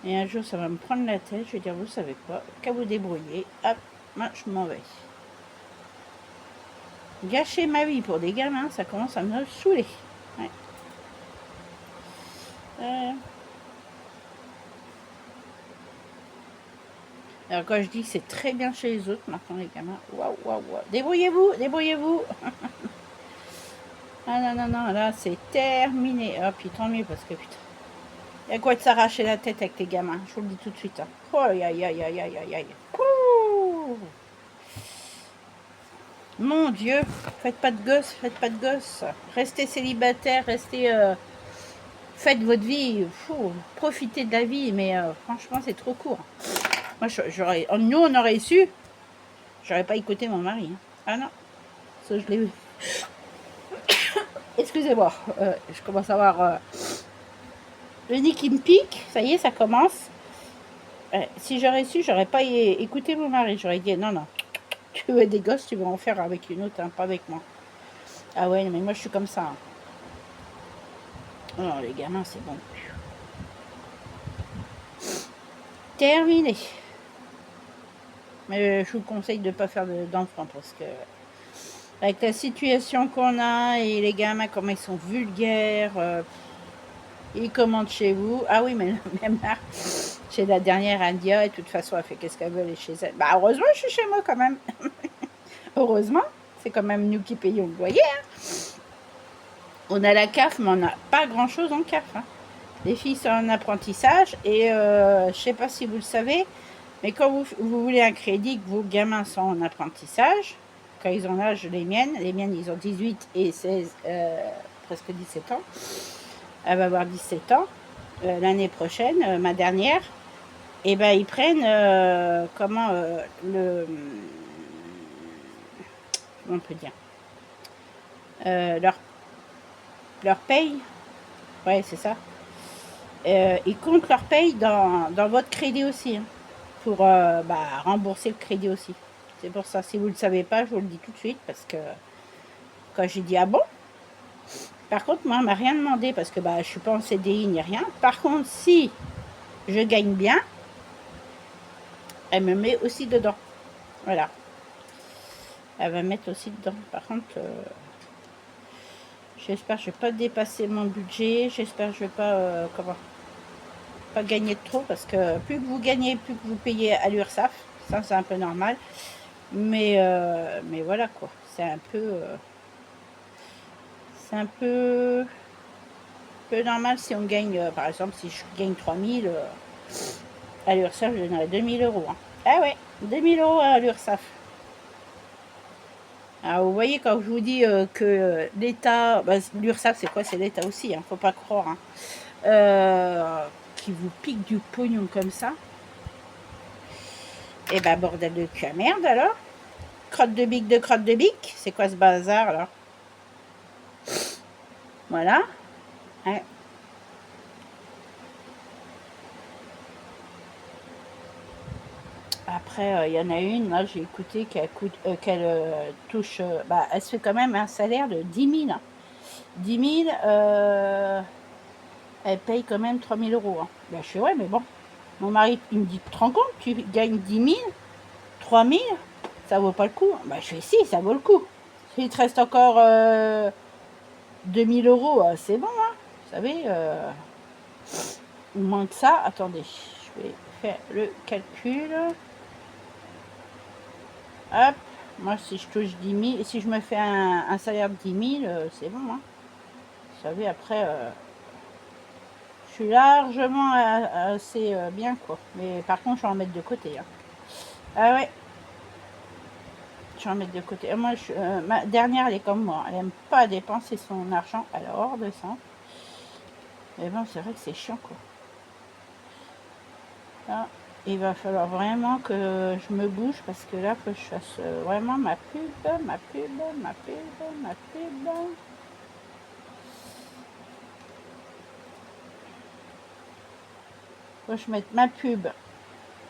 Et un jour, ça va me prendre la tête. Je vais dire, vous savez quoi? Qu'à vous débrouiller. Hop, moi, je m'en vais. Gâcher ma vie pour des gamins, ça commence à me saouler. Ouais. Alors quand je dis que c'est très bien chez les autres, maintenant les gamins, waouh, waouh, waouh. Débrouillez-vous, débrouillez-vous. Ah non, non, non, là c'est terminé. Ah puis tant mieux parce que putain. Il y a quoi de s'arracher la tête avec les gamins, je vous le dis tout de suite. Hein. Oh aïe aïe aïe aïe aïe aïe. Mon Dieu, faites pas de gosses, faites pas de gosses. Restez célibataire, restez... faites votre vie, profitez de la vie, mais franchement c'est trop court. Moi, nous, on aurait su. J'aurais pas écouté mon mari. Hein. Ah non. Ça, je l'ai vu. Excusez-moi. Je commence à avoir le nez qui me pique. Ça y est, ça commence. Si j'aurais su, j'aurais pas écouté mon mari. J'aurais dit non, non. Tu veux des gosses, tu vas en faire avec une autre, hein, pas avec moi. Ah ouais, mais moi, je suis comme ça. Hein. Oh, les gamins, c'est bon. Terminé. Mais je vous conseille de ne pas faire d'enfants parce que avec la situation qu'on a et les gamins comme ils sont vulgaires, ils commandent chez vous. Ah oui, mais même là, chez la dernière India, et de toute façon, elle fait qu'est-ce qu'elle veut, elle est chez elle. Bah heureusement, je suis chez moi quand même. Heureusement, c'est quand même nous qui payons le loyer. Hein. On a la CAF, mais on n'a pas grand-chose en CAF. Hein. Les filles sont en apprentissage et je sais pas si vous le savez, mais quand vous voulez un crédit, que vos gamins sont en apprentissage, quand ils ont l'âge, les miennes ils ont 18 et 16, presque 17 ans. Elle va avoir 17 ans l'année prochaine, ma dernière. Et ben ils prennent comment on peut dire leur paye. Ouais, c'est ça. Ils comptent leur paye dans votre crédit aussi, hein, pour rembourser le crédit aussi. C'est pour ça, si vous ne le savez pas, je vous le dis tout de suite, parce que quand j'ai dit ah bon, par contre, moi, elle m'a rien demandé, parce que je ne suis pas en CDI ni rien. Par contre, si je gagne bien, elle me met aussi dedans. Voilà. Elle va mettre aussi dedans. Par contre, j'espère que je ne vais pas dépasser mon budget. J'espère que je ne vais pas, pas gagner de trop, parce que plus que vous gagnez, plus que vous payez à l'URSSAF. Ça, c'est un peu normal. Mais voilà quoi. C'est un peu normal si on gagne, par exemple, si je gagne 3000 à l'URSSAF, je donnerais 2000 euros. Hein. Ah ouais, 2000 euros à l'URSSAF. Alors vous voyez, quand je vous dis que l'État, l'URSSAF c'est quoi? C'est l'État aussi, hein, faut pas croire. Hein. Qui vous pique du pognon comme ça. Et bordel de cul à merde alors. Crotte de bique, c'est quoi ce bazar là? Voilà. Hein. Après, il y en a une, là, j'ai écouté qu'elle touche... elle se fait quand même un salaire de 10 000. 10 000, elle paye quand même 3 000 euros. Hein. Je fais, ouais, mais bon. Mon mari, il me dit, tu te rends compte, tu gagnes 10 000, 3 000, ça vaut pas le coup. Je fais, si, ça vaut le coup. Il te reste encore 2 000 euros, c'est bon, hein. Vous savez, moins que ça. Attendez, je vais faire le calcul. Hop, moi si je touche 10 000, si je me fais un salaire de 10 000, c'est bon. Hein. Vous savez, après, je suis largement assez bien, quoi. Mais par contre, je vais en mettre de côté. Hein. Ah ouais, je vais en mettre de côté. Moi, ma dernière, elle est comme moi. Elle aime pas dépenser son argent. Elle est hors de ça. Mais bon, c'est vrai que c'est chiant, quoi. Là, il va falloir vraiment que je me bouge, parce que là, il faut que je fasse vraiment ma pub. Faut que je mette ma pub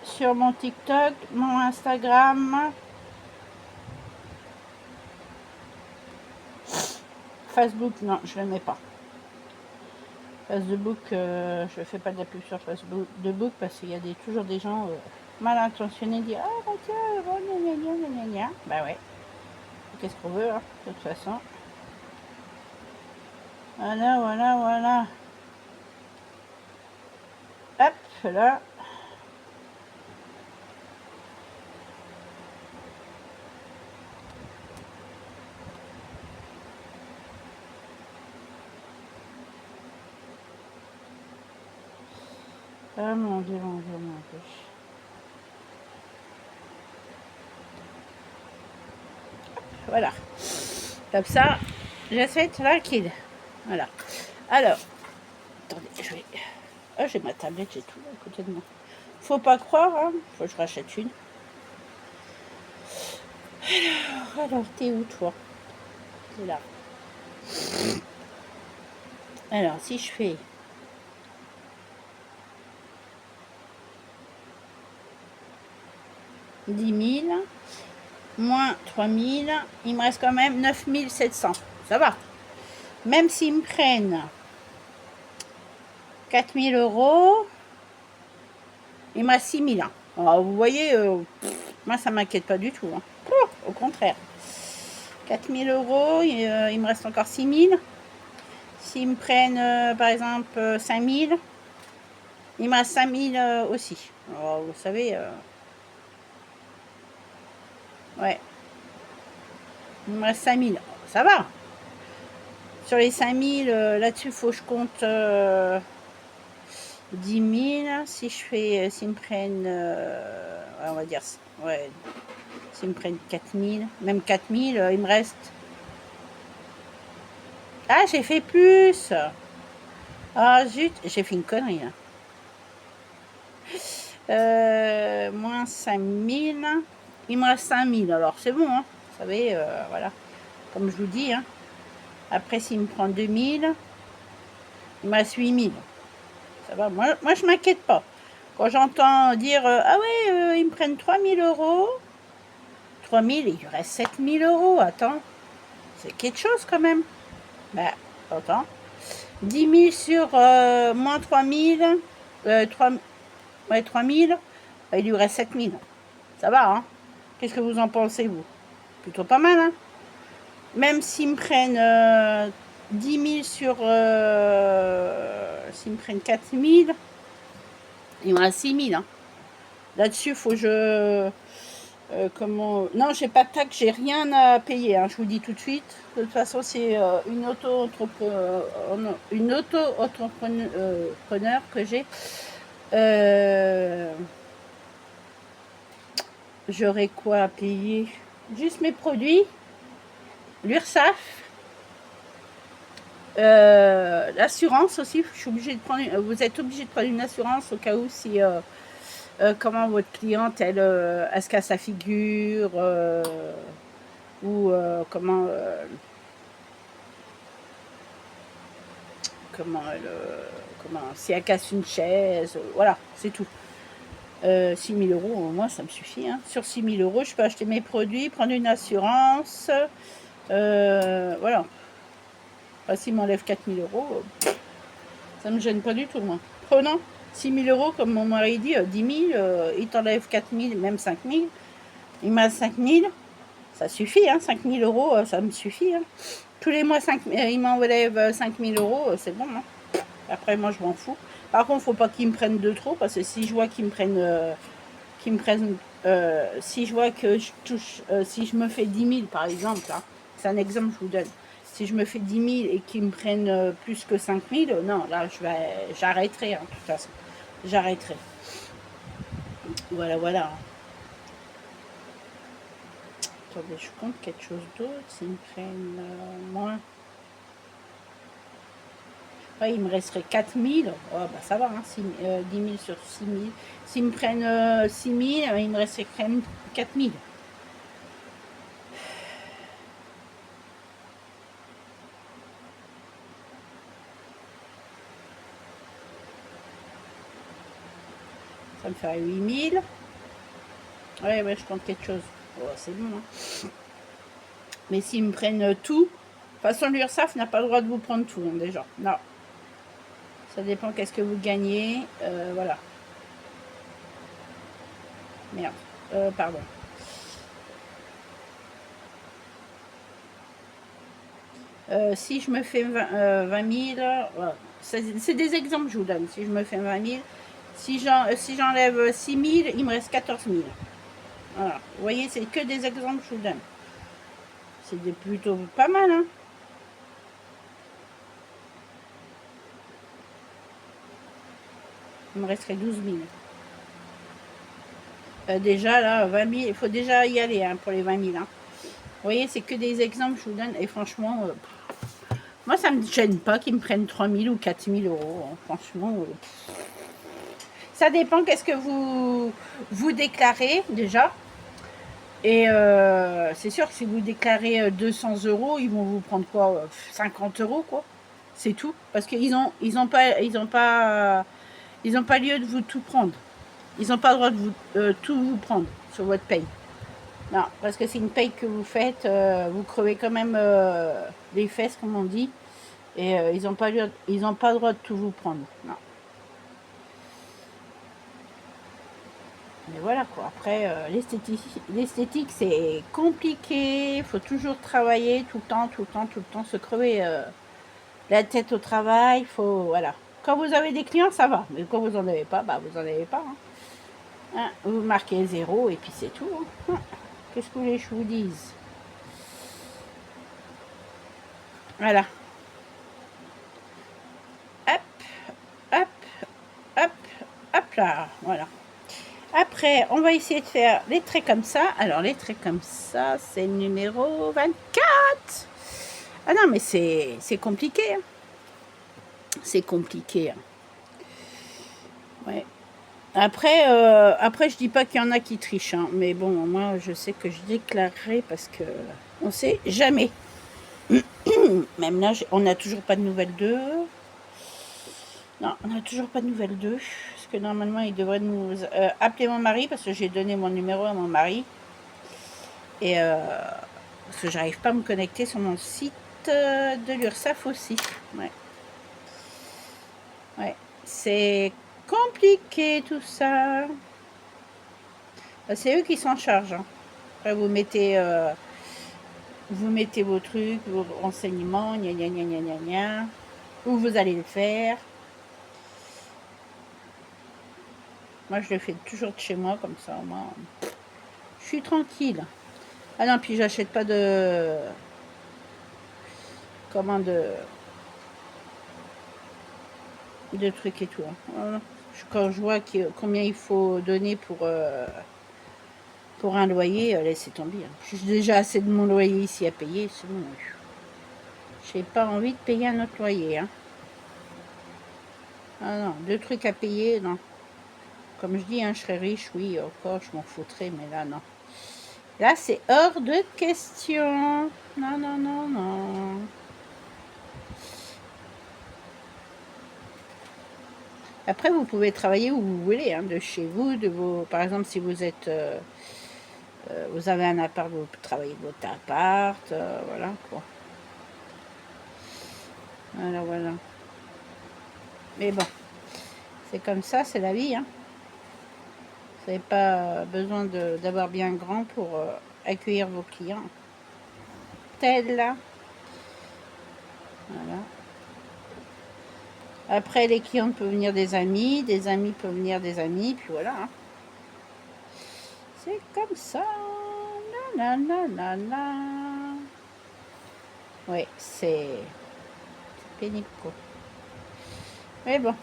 sur mon TikTok, mon Instagram, Facebook, non, je ne le mets pas. Facebook, je ne fais pas de la pub sur Facebook parce qu'il y a toujours des gens mal intentionnés qui disent ah tiens, gna. Bah ouais, qu'est-ce qu'on veut, hein, de toute façon. Voilà. Hop, là. Ah mon Dieu. Voilà. Comme ça, je suis tranquille. Voilà. Alors, attendez, je vais... Oh, j'ai ma tablette, j'ai tout à côté de moi. Faut pas croire, hein. Faut que je rachète une. Alors, t'es où, toi? T'es là. Alors, si je fais... « 10 000 moins 3 000, il me reste quand même 9 700. Ça va. Même s'ils me prennent 4 000 euros, il me reste 6 000. Hein. Alors, vous voyez, moi, ça ne m'inquiète pas du tout. Hein. Au contraire. 4 000 euros, il me reste encore 6 000. S'ils me prennent, par exemple, 5 000, il me reste 5 000 aussi. Alors, vous savez... ouais. Il me reste 5 000. Ça va. Sur les 5 000, là-dessus, il faut que je compte 10 000, si je fais, s'ils me prennent, on va dire, ouais, s'ils me prennent 4 000, même 4 000, il me reste... Ah, j'ai fait plus. Ah, zut, j'ai fait une connerie, là. Moins 5 000, il me reste 5 000, alors c'est bon, hein. Vous savez, voilà, comme je vous dis, hein. Après, s'il me prend 2 000, il me reste 8 000. Ça va, moi je m'inquiète pas. Quand j'entends dire ah ouais, ils me prennent 3 000 euros, 3 000, il lui reste 7 000 euros. Attends, c'est quelque chose quand même. Bah, attends. 10 000 sur moins 3 000, 3, ouais, 3 000, bah, il lui reste 7 000. Ça va, hein? Qu'est-ce que vous en pensez, vous? Plutôt pas mal, hein? Même s'ils me prennent 10 000 sur... s'ils me prennent 4 000, il me reste 6 000, hein. Là-dessus, faut que je... comment... Non, j'ai pas de taxe, j'ai rien à payer, hein, je vous dis tout de suite. De toute façon, c'est une auto-entrepreneur que j'ai. J'aurais quoi à payer? Juste mes produits, l'URSSAF, l'assurance aussi. Je suis obligée de prendre. Vous êtes obligé de prendre une assurance au cas où si comment votre cliente elle se casse la figure ou comment si elle casse une chaise, voilà, c'est tout. 6 000 euros, au moins ça me suffit, hein. Sur 6 000 euros, je peux acheter mes produits, prendre une assurance, voilà. Enfin, s'il m'enlève 4 000 euros, ça me gêne pas du tout, moi. Prenant 6 000 euros, comme mon mari dit, 10 000, il t'enlève 4 000, même 5 000, il m'a 5 000, ça suffit, hein, 5 000 euros, ça me suffit, hein. Tous les mois, il m'enlève 5 000 euros, c'est bon, hein. Après, moi, je m'en fous. Par contre, faut pas qu'ils me prennent de trop, parce que si je vois qu'ils me prennent, si je vois que je touche, si je me fais 10 000, par exemple, là, c'est un exemple que je vous donne. Si je me fais 10 000 et qu'ils me prennent plus que 5 000, non, là, j'arrêterai, hein, de toute façon. J'arrêterai. Voilà, voilà. Attendez, je compte quelque chose d'autre. S'ils me prennent moins... Ouais, il me resterait 4 000. Oh, bah ça va, hein, 10 000 sur 6 000. S'ils me prennent 6 000, il me resterait quand même 4 000. Ça me ferait 8 000. Ouais, je compte quelque chose. Oh, c'est bon, hein. Mais s'ils me prennent tout, de toute façon, l'URSSAF n'a pas le droit de vous prendre tout, hein, déjà. Non. Ça dépend qu'est-ce que vous gagnez. Voilà. Merde. Pardon. Si je me fais 20 000, voilà. C'est des exemples que je vous donne. Si je me fais 20 000, si j'enlève 6 000, il me reste 14 000. Voilà. Vous voyez, c'est que des exemples que je vous donne. C'est plutôt pas mal, hein. Il me resterait 12 000. Déjà, là, 20 000, il faut déjà y aller, hein, pour les 20 000. Hein. Vous voyez, c'est que des exemples que je vous donne. Et franchement, moi, ça ne me gêne pas qu'ils me prennent 3 000 ou 4 000 euros. Hein. Franchement, ça dépend qu'est-ce que vous déclarez, déjà. Et c'est sûr que si vous déclarez 200 euros, ils vont vous prendre quoi, 50 euros, quoi. C'est tout. Parce qu'ils ont pas lieu de vous tout prendre. Ils n'ont pas le droit de tout vous prendre sur votre paye. Non, parce que c'est une paye que vous faites, vous crevez quand même les fesses, comme on dit. Et ils n'ont pas le droit de tout vous prendre. Non. Mais voilà quoi. Après, l'esthétique, c'est compliqué. Il faut toujours travailler tout le temps, se crever la tête au travail. Faut, voilà. Quand vous avez des clients, ça va. Mais quand vous n'en avez pas, bah vous n'en avez pas. Hein. Hein, vous marquez 0 et puis c'est tout. Hein. Qu'est-ce que vous voulez que je vous dise? Voilà. Hop, hop, hop. là, voilà. Après, on va essayer de faire les traits comme ça. Alors, les traits comme ça, c'est le numéro 24. Ah non, mais c'est compliqué. Hein. C'est compliqué. Hein. Ouais. Après, je dis pas qu'il y en a qui trichent. Hein, mais bon, moi, je sais que je déclarerai parce que on sait jamais. Même là, on n'a toujours pas de nouvelles d'eux. Non, on n'a toujours pas de nouvelles d'eux. Parce que normalement, il devrait nous appeler mon mari parce que j'ai donné mon numéro à mon mari. Et parce que j'arrive pas à me connecter sur mon site de l'URSSAF aussi. Ouais. Ouais. C'est compliqué tout ça. C'est eux qui s'en chargent. Hein. Après, vous mettez vos trucs, vos renseignements, gna gna gna gna gna gna. Où vous allez le faire. Moi, je le fais toujours de chez moi, comme ça, au moins, je suis tranquille. Ah non, puis j'achète pas de... Comment de trucs et tout. Hein. Quand je vois combien il faut donner pour un loyer, laissez tomber. Hein. J'ai déjà assez de mon loyer ici à payer, c'est bon. J'ai pas envie de payer un autre loyer. Hein. Ah non, 2 trucs à payer, non. Comme je dis, hein, je serais riche, oui, encore, je m'en foutrais, mais là, non. Là, c'est hors de question. Non, non, non, non. Après, vous pouvez travailler où vous voulez, hein, de chez vous, par exemple, si vous êtes, vous avez un appart, vous travaillez de votre appart, voilà quoi. Voilà, voilà. Mais bon, c'est comme ça, c'est la vie. Hein. Vous n'avez pas besoin d'avoir bien grand pour accueillir vos clients. Tel là. Voilà. Après, les clients peuvent venir des amis peuvent venir des amis, puis voilà. Hein. C'est comme ça. La, la, la, la. Ouais, c'est pénible quoi. Mais bon.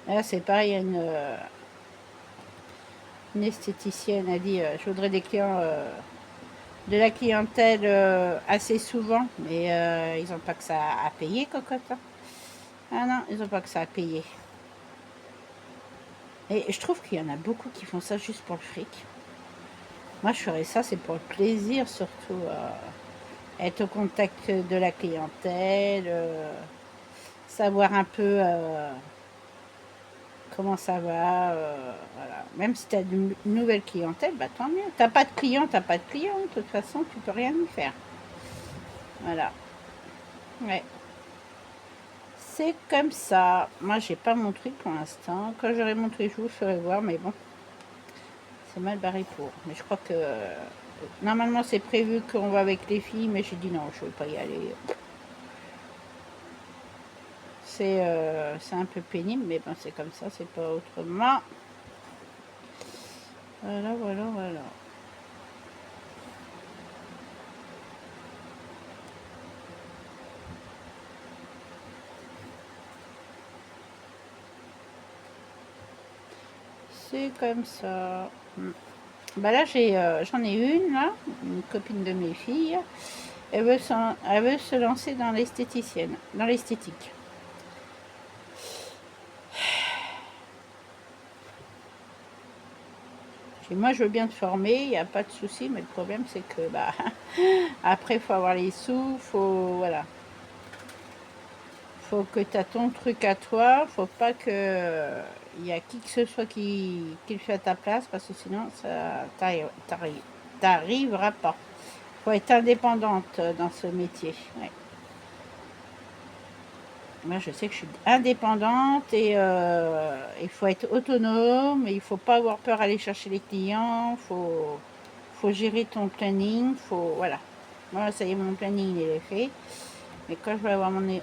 Là, c'est pareil, une esthéticienne a dit je voudrais des clients, de la clientèle assez souvent, mais ils n'ont pas que ça à payer, cocotte. Hein. Ah non, ils n'ont pas que ça à payer. Et je trouve qu'il y en a beaucoup qui font ça juste pour le fric. Moi, je ferais ça, c'est pour le plaisir, surtout. Être au contact de la clientèle, savoir un peu comment ça va. Voilà. Même si tu as une nouvelle clientèle, bah tant mieux. T'as pas de client, t'as pas de client. De toute façon, tu peux rien y faire. Voilà. Ouais. C'est comme ça. Moi, j'ai pas mon truc pour l'instant. Quand j'aurai mon truc, je vous ferai voir, mais bon. C'est mal barré pour. Mais je crois que... normalement, c'est prévu qu'on va avec les filles, mais j'ai dit non, je ne vais pas y aller. C'est un peu pénible, mais bon, c'est comme ça, c'est pas autrement. Voilà, voilà, voilà. C'est comme ça. Bah là, j'en ai une, là, une copine de mes filles. Elle veut se lancer dans l'esthéticienne, dans l'esthétique. Et moi, je veux bien te former, il n'y a pas de souci, mais le problème, c'est que, bah, après, il faut avoir les sous, voilà. Faut que tu as ton truc à toi, faut pas que il y a qui que ce soit qui le fait à ta place, parce que sinon, ça t'arrivera pas. Faut être indépendante dans ce métier. Ouais. Moi, je sais que je suis indépendante et il faut être autonome. Il faut pas avoir peur d'aller chercher les clients. Faut gérer ton planning. Voilà. Moi, ça y est, mon planning il est fait. Mais quand je vais avoir mon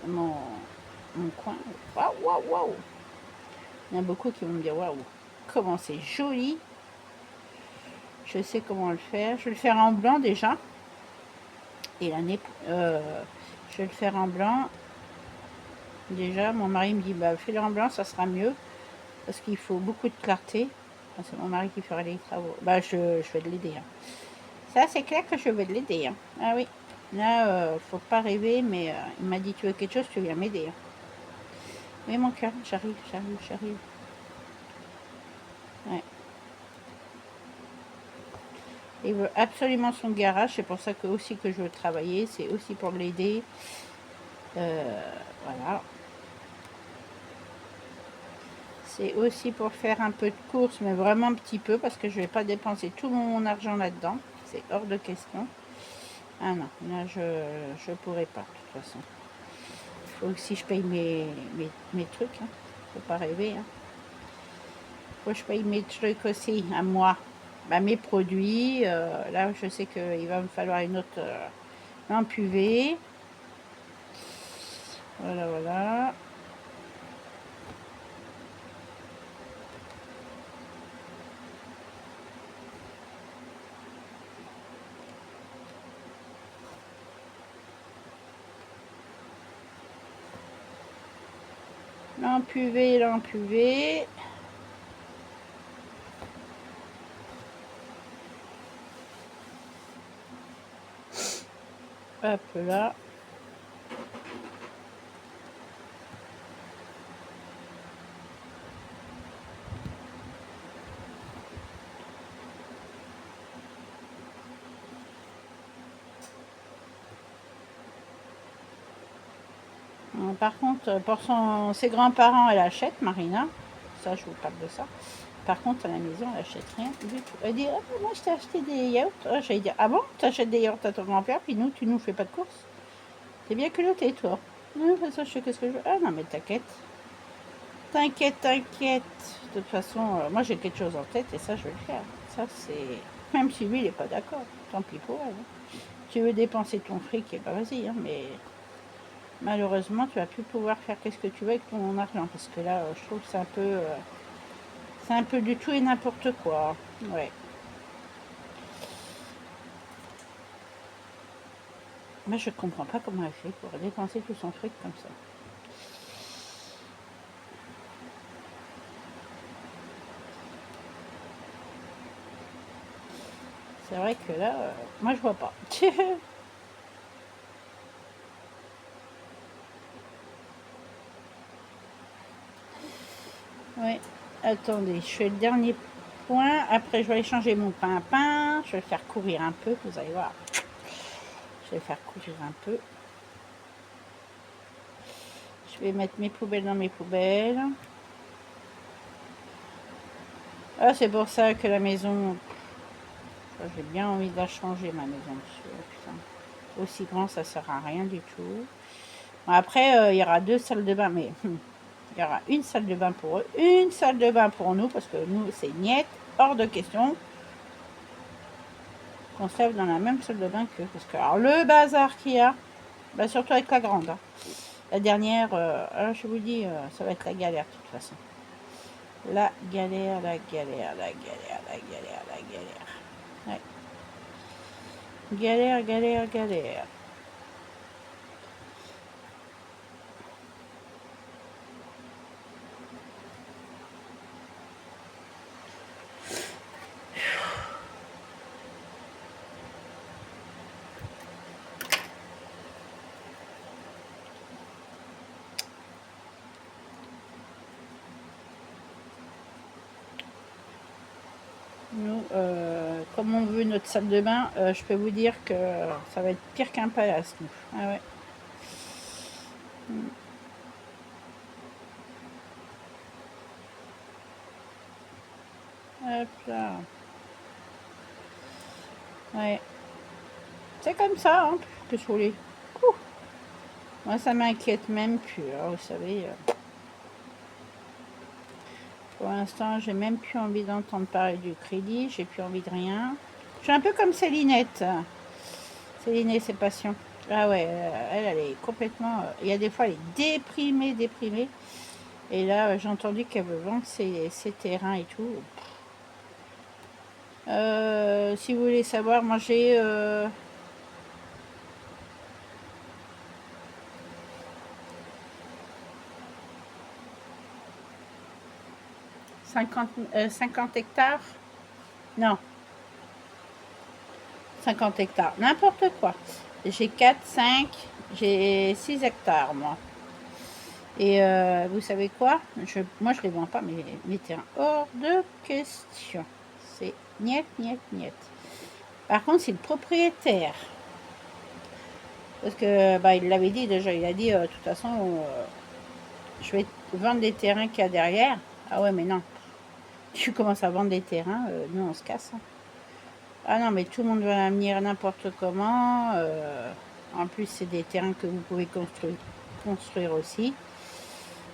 coin, waouh, waouh, waouh. Il y en a beaucoup qui vont me dire waouh, comment c'est joli. Je sais comment le faire. Je vais le faire en blanc déjà. Et Je vais le faire en blanc. Déjà, mon mari me dit, bah fais-le en blanc, ça sera mieux. Parce qu'il faut beaucoup de clarté. Enfin, c'est mon mari qui fera les travaux. Bah, je vais l'aider. Hein. Ça, c'est clair que je vais l'aider. Hein. Ah oui. Là, faut pas rêver, mais il m'a dit, tu veux quelque chose, tu viens m'aider. Hein. Oui, mon cœur, j'arrive. Ouais. Il veut absolument son garage, c'est pour ça que aussi que je veux travailler, c'est aussi pour l'aider. Voilà. C'est aussi pour faire un peu de course, mais vraiment un petit peu, parce que je ne vais pas dépenser tout mon argent là-dedans. C'est hors de question. Ah non, là je pourrais pas, de toute façon. Il faut aussi que je paye mes trucs. Hein. Faut pas rêver. Hein. Faut que je paye mes trucs aussi, à moi. Bah, mes produits. Là, je sais qu'il va me falloir une autre lampe UV. Voilà, voilà. Lampe UV, lampe UV. Hop là. Par contre, pour ses grands-parents, elle achète, Marina. Ça, je vous parle de ça. Par contre, à la maison, elle n'achète rien du tout. Elle dit, ah, moi, je t'ai acheté des yaourts. Ah, j'allais dire, ah bon, tu achètes des yaourts à ton grand-père, puis nous, tu nous fais pas de courses. C'est bien que l'autre et toi. Non, ça, je sais qu'est-ce que je veux. Ah non, mais t'inquiète. T'inquiète. De toute façon, moi, j'ai quelque chose en tête et ça, je vais le faire. Ça, c'est... Même si lui, il n'est pas d'accord. Tant pis pour elle. Hein. Tu veux dépenser ton fric, et bah vas-y, hein, mais... Malheureusement, tu vas plus pouvoir faire qu'est-ce que tu veux avec ton argent. Parce que là, je trouve que c'est un peu du tout et n'importe quoi. Ouais. Moi, je comprends pas comment elle fait pour dépenser tout son fric comme ça. C'est vrai que là, moi, je vois pas. Ouais. Attendez, je fais le dernier point. Après, je vais aller changer mon pain à pain. Je vais le faire courir un peu, vous allez voir. Je vais le faire courir un peu. Je vais mettre mes poubelles dans mes poubelles. Ah, c'est pour ça que la maison... J'ai bien envie de la changer, ma maison. Putain. Aussi grand, ça sert à rien du tout. Bon, après, il y aura 2 salles de bain, mais... il y aura une salle de bain pour eux, une salle de bain pour nous, parce que nous, c'est niette, hors de question qu'on se lève dans la même salle de bain qu'eux. Parce que, alors, le bazar qu'il y a, bah, surtout avec la grande. Hein. La dernière, alors je vous dis, ça va être la galère, de toute façon. La galère. Ouais. Galère. Nous, comme on veut notre salle de bain, je peux vous dire que ça va être pire qu'un palace, nous. Ah ouais. Hop là. Ouais. C'est comme ça, hein, que je voulais. Moi, ça m'inquiète même plus, hein, vous savez. Pour l'instant, j'ai même plus envie d'entendre parler du crédit, j'ai plus envie de rien. Je suis un peu comme Célinette. Céline et ses passions. Ah ouais, elle est complètement... il y a des fois, elle est déprimée. Et là, j'ai entendu qu'elle veut vendre ses terrains et tout. Si vous voulez savoir, moi j'ai... 50 hectares. Non. 50 hectares. N'importe quoi. J'ai 4, 5, j'ai 6 hectares, moi. Et vous savez quoi? Moi, je les vends pas, mais mes terrains. Hors de question. C'est niet, niet, niet. Par contre, c'est le propriétaire. Parce que, bah, il l'avait dit déjà. Il a dit, de toute façon, je vais vendre les terrains qu'il y a derrière. Ah ouais, mais non. Tu commences à vendre des terrains, nous, on se casse. Hein. Ah non, mais tout le monde va venir n'importe comment. En plus, c'est des terrains que vous pouvez construire aussi.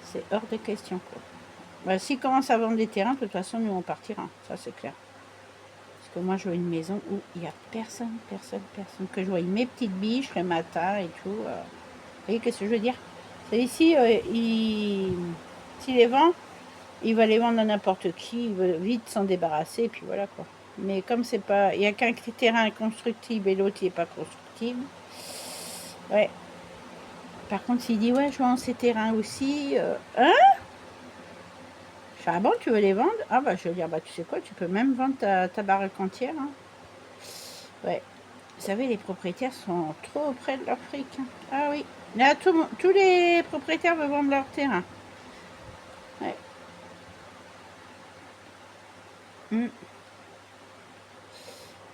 C'est hors de question, quoi. Bah, s'ils commencent à vendre des terrains, de toute façon, nous, on partira. Ça, c'est clair. Parce que moi, je veux une maison où il n'y a personne. Que je voie mes petites biches le matin et tout. Vous voyez, qu'est-ce que je veux dire? C'est ici, s'il les vend, il va les vendre à n'importe qui. Il veut vite s'en débarrasser, et puis voilà, quoi. Mais comme c'est pas... Il n'y a qu'un terrain constructible et l'autre, il n'est pas constructible. Ouais. Par contre, s'il dit, ouais, je vends ces terrains aussi... hein? Je fais, ah bon, tu veux les vendre? Ah bah, je vais dire, bah, tu sais quoi, tu peux même vendre ta baraque entière. Hein. Ouais. Vous savez, les propriétaires sont trop près de leur fric. Hein. Ah oui. Là, tous les propriétaires veulent vendre leur terrain. Ouais.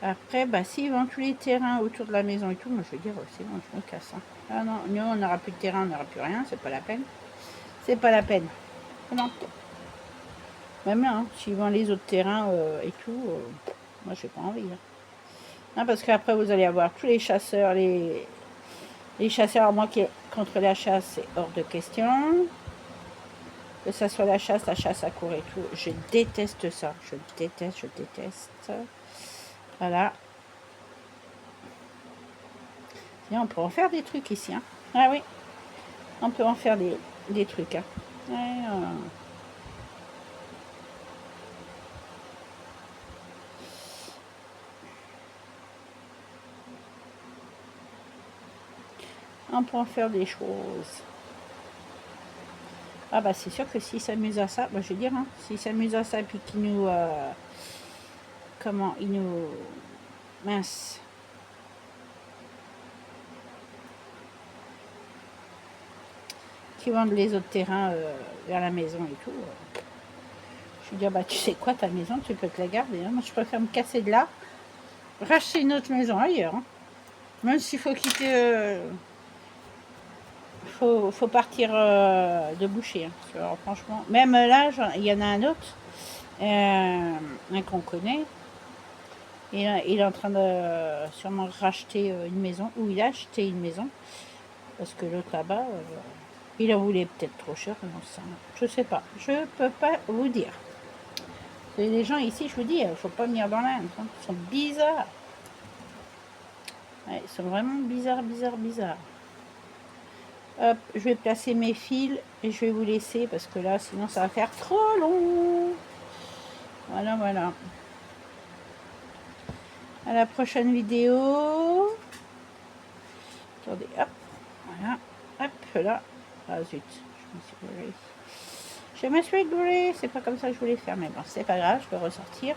Après, bah, s'ils vendent tous les terrains autour de la maison et tout, moi, je veux dire, c'est bon, je me casse. Hein. Ah non, nous, on n'aura plus de terrain, on n'aura plus rien, c'est pas la peine. C'est pas la peine. Non. Même là, hein, s'ils vendent les autres terrains et tout, moi, j'ai pas envie. Hein. Non, parce qu'après, vous allez avoir tous les chasseurs, les chasseurs, moi qui est contre la chasse, c'est hors de question. Que ça soit la chasse à court et tout. Je déteste ça. Je déteste. Voilà. Sinon, on peut en faire des trucs ici. Hein. Ah oui. On peut en faire des trucs. Hein. Ouais, on peut en faire des choses. Ah bah c'est sûr que s'ils s'amusent à ça, bah, je veux dire, hein, s'ils s'amusent à ça, puis qu'ils nous... comment ils nous... Mince. Qui vendent les autres terrains vers la maison et tout. Je veux dire, bah tu sais quoi, ta maison, tu peux te la garder. Hein. Moi, je préfère me casser de là, racheter une autre maison ailleurs. Hein. Même s'il faut quitter... faut partir de boucher. Hein. Alors, franchement, même là, il y en a un autre, un qu'on connaît. Il est en train de sûrement racheter une maison, ou il a acheté une maison, parce que l'autre là-bas, il en voulait peut-être trop cher, je sais pas, je peux pas vous dire. Les gens ici, je vous dis, il ne faut pas venir dans l'Inde, hein. Ils sont bizarres. Ouais, ils sont vraiment bizarres. Hop, je vais placer mes fils et je vais vous laisser parce que là, sinon ça va faire trop long. Voilà. À la prochaine vidéo. Attendez, hop, voilà, hop, là. Ah zut, je me suis gourée. C'est pas comme ça que je voulais faire, mais bon, c'est pas grave, je peux ressortir.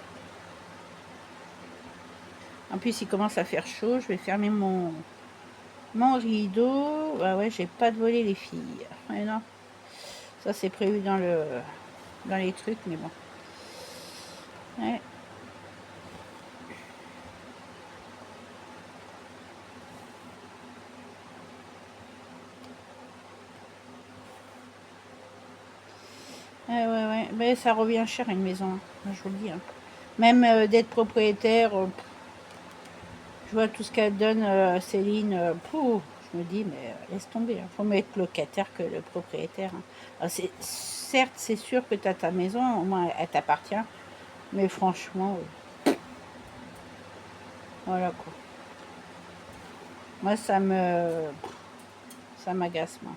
En plus, il commence à faire chaud, je vais fermer mon rideau. Ah ouais, j'ai pas de voler les filles. Ouais, non. Ça, c'est prévu dans les trucs, mais bon. Ouais. Ouais. Mais ça revient cher une maison, hein. Je vous le dis. Hein. Même d'être propriétaire, je vois tout ce qu'elle donne, Céline. Je me dis, mais laisse tomber. Hein. Faut mieux être locataire que le propriétaire. Hein. Alors, certes, c'est sûr que tu as ta maison, au moins elle t'appartient. Mais franchement, voilà quoi. Moi, ça m'agace, moi.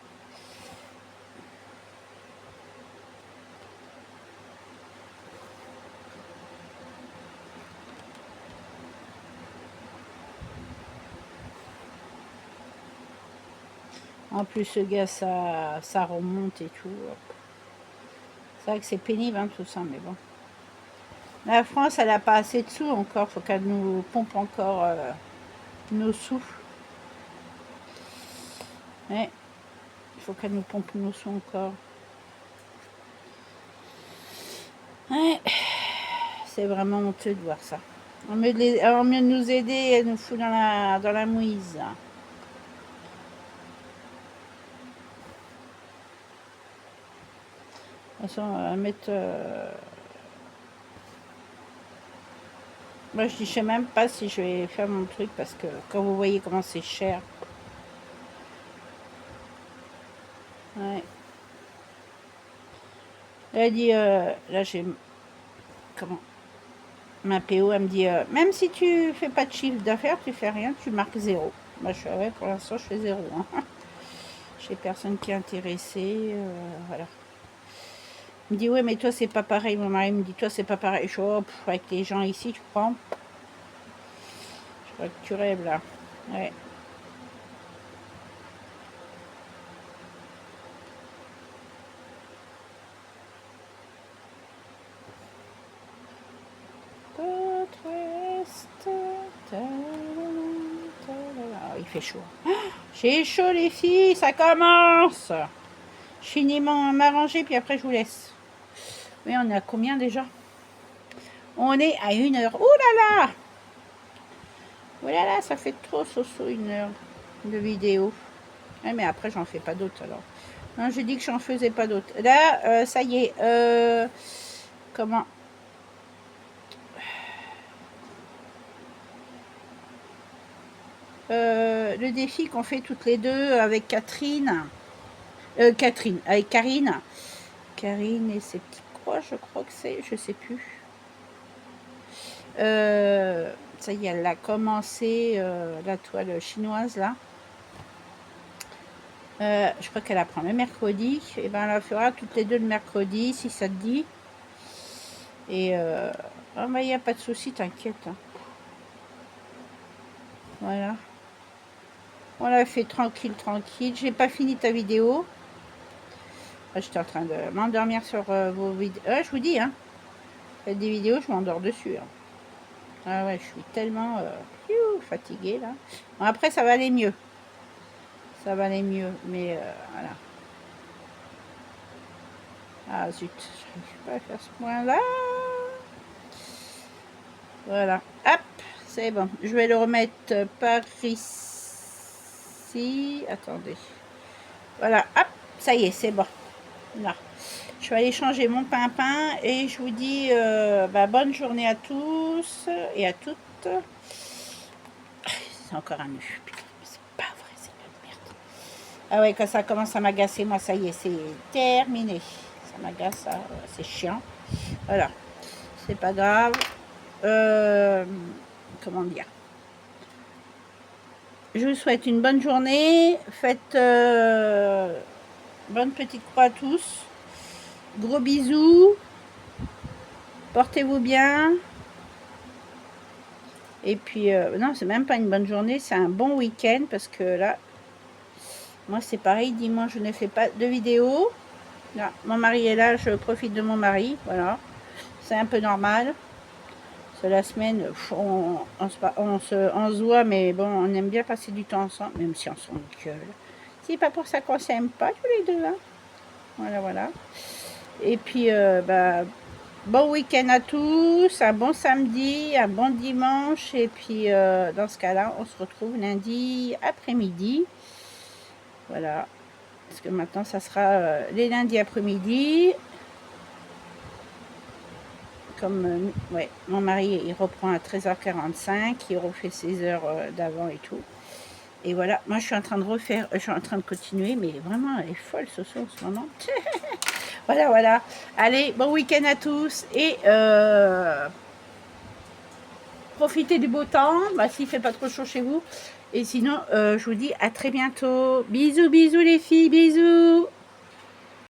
En plus, ce gars, ça remonte et tout. C'est vrai que c'est pénible, hein, tout ça, mais bon. La France, elle n'a pas assez de sous encore. Faut qu'elle nous pompe encore nos sous. Ouais. Il faut qu'elle nous pompe nos sous encore. Ouais. C'est vraiment honteux de voir ça. Au mieux de nous aider, elle nous fout dans la mouise. De toute façon, on va mettre... Moi, je sais même pas si je vais faire mon truc parce que quand vous voyez comment c'est cher. Ouais. Elle dit, là j'ai... Comment? Ma PO, elle me dit, même si tu fais pas de chiffre d'affaires, tu fais rien, tu marques 0. Moi, je suis, ouais, pour l'instant, je fais 0. Hein. J'ai personne qui est intéressé, voilà. Il me dit, ouais, mais toi, c'est pas pareil. Mon mari me dit, toi, c'est pas pareil. Je suis, oh, avec les gens ici, tu crois? Je crois que tu rêves, là. Ouais. Il fait chaud. J'ai chaud, les filles, ça commence. Je finis m'arranger, puis après, je vous laisse. Oui, on est à combien déjà? On est à 1 heure. Ouh là là! Oh là là, ça fait trop soso 1 heure de vidéo. Ouais, mais après, j'en fais pas d'autres alors. Non, j'ai dit que j'en faisais pas d'autres. Là, ça y est. Comment? Le défi qu'on fait toutes les deux avec Catherine. Avec Karine. Karine et ses petits croix, je crois que c'est, je sais plus. Ça y est, elle a commencé la toile chinoise là. Je crois qu'elle apprend le mercredi. Et ben, elle la fera toutes les deux le mercredi, si ça te dit. Et oh, bah, y a pas de souci, t'inquiète. Hein. Voilà. On l'a fait tranquille, tranquille. J'ai pas fini ta vidéo. J'étais en train de m'endormir sur vos vidéos. Je vous dis, hein. Faites des vidéos, je m'endors dessus. Hein. Ah ouais, je suis tellement fatiguée là. Bon, après, ça va aller mieux. Ça va aller mieux, mais voilà. Ah zut, je n'arrive pas à faire ce point-là. Voilà. Hop, c'est bon. Je vais le remettre par ici. Attendez. Voilà, hop, ça y est, c'est bon. Là. Je vais aller changer mon pimpin et je vous dis bonne journée à tous et à toutes. C'est encore un nœud. Putain, c'est pas vrai, c'est une merde. Ah ouais, quand ça commence à m'agacer, moi, ça y est, c'est terminé. Ça m'agace, c'est chiant. Voilà, c'est pas grave. Comment dire? Je vous souhaite une bonne journée. Faites bonne petite croix à tous. Gros bisous. Portez-vous bien. Et puis, non, c'est même pas une bonne journée, c'est un bon week-end parce que là, moi c'est pareil, dimanche je ne fais pas de vidéo. Là, mon mari est là, je profite de mon mari, voilà. C'est un peu normal. C'est la semaine, on se voit, mais bon, on aime bien passer du temps ensemble, même si on s'engueule. C'est pas pour ça qu'on s'aime pas tous les deux, hein. Voilà, voilà. Et puis, bon week-end à tous, un bon samedi, un bon dimanche. Et puis, dans ce cas-là, on se retrouve lundi après-midi. Voilà. Parce que maintenant, ça sera les lundis après-midi. Comme, ouais, mon mari, il reprend à 13h45. Il refait ses heures d'avant et tout. Et voilà, moi, je suis en train de refaire, je suis en train de continuer. Mais vraiment, elle est folle, ce soir, en ce moment. Voilà, voilà. Allez, bon week-end à tous. Et profitez du beau temps, s'il ne fait pas trop chaud chez vous. Et sinon, je vous dis à très bientôt. Bisous, bisous les filles, bisous.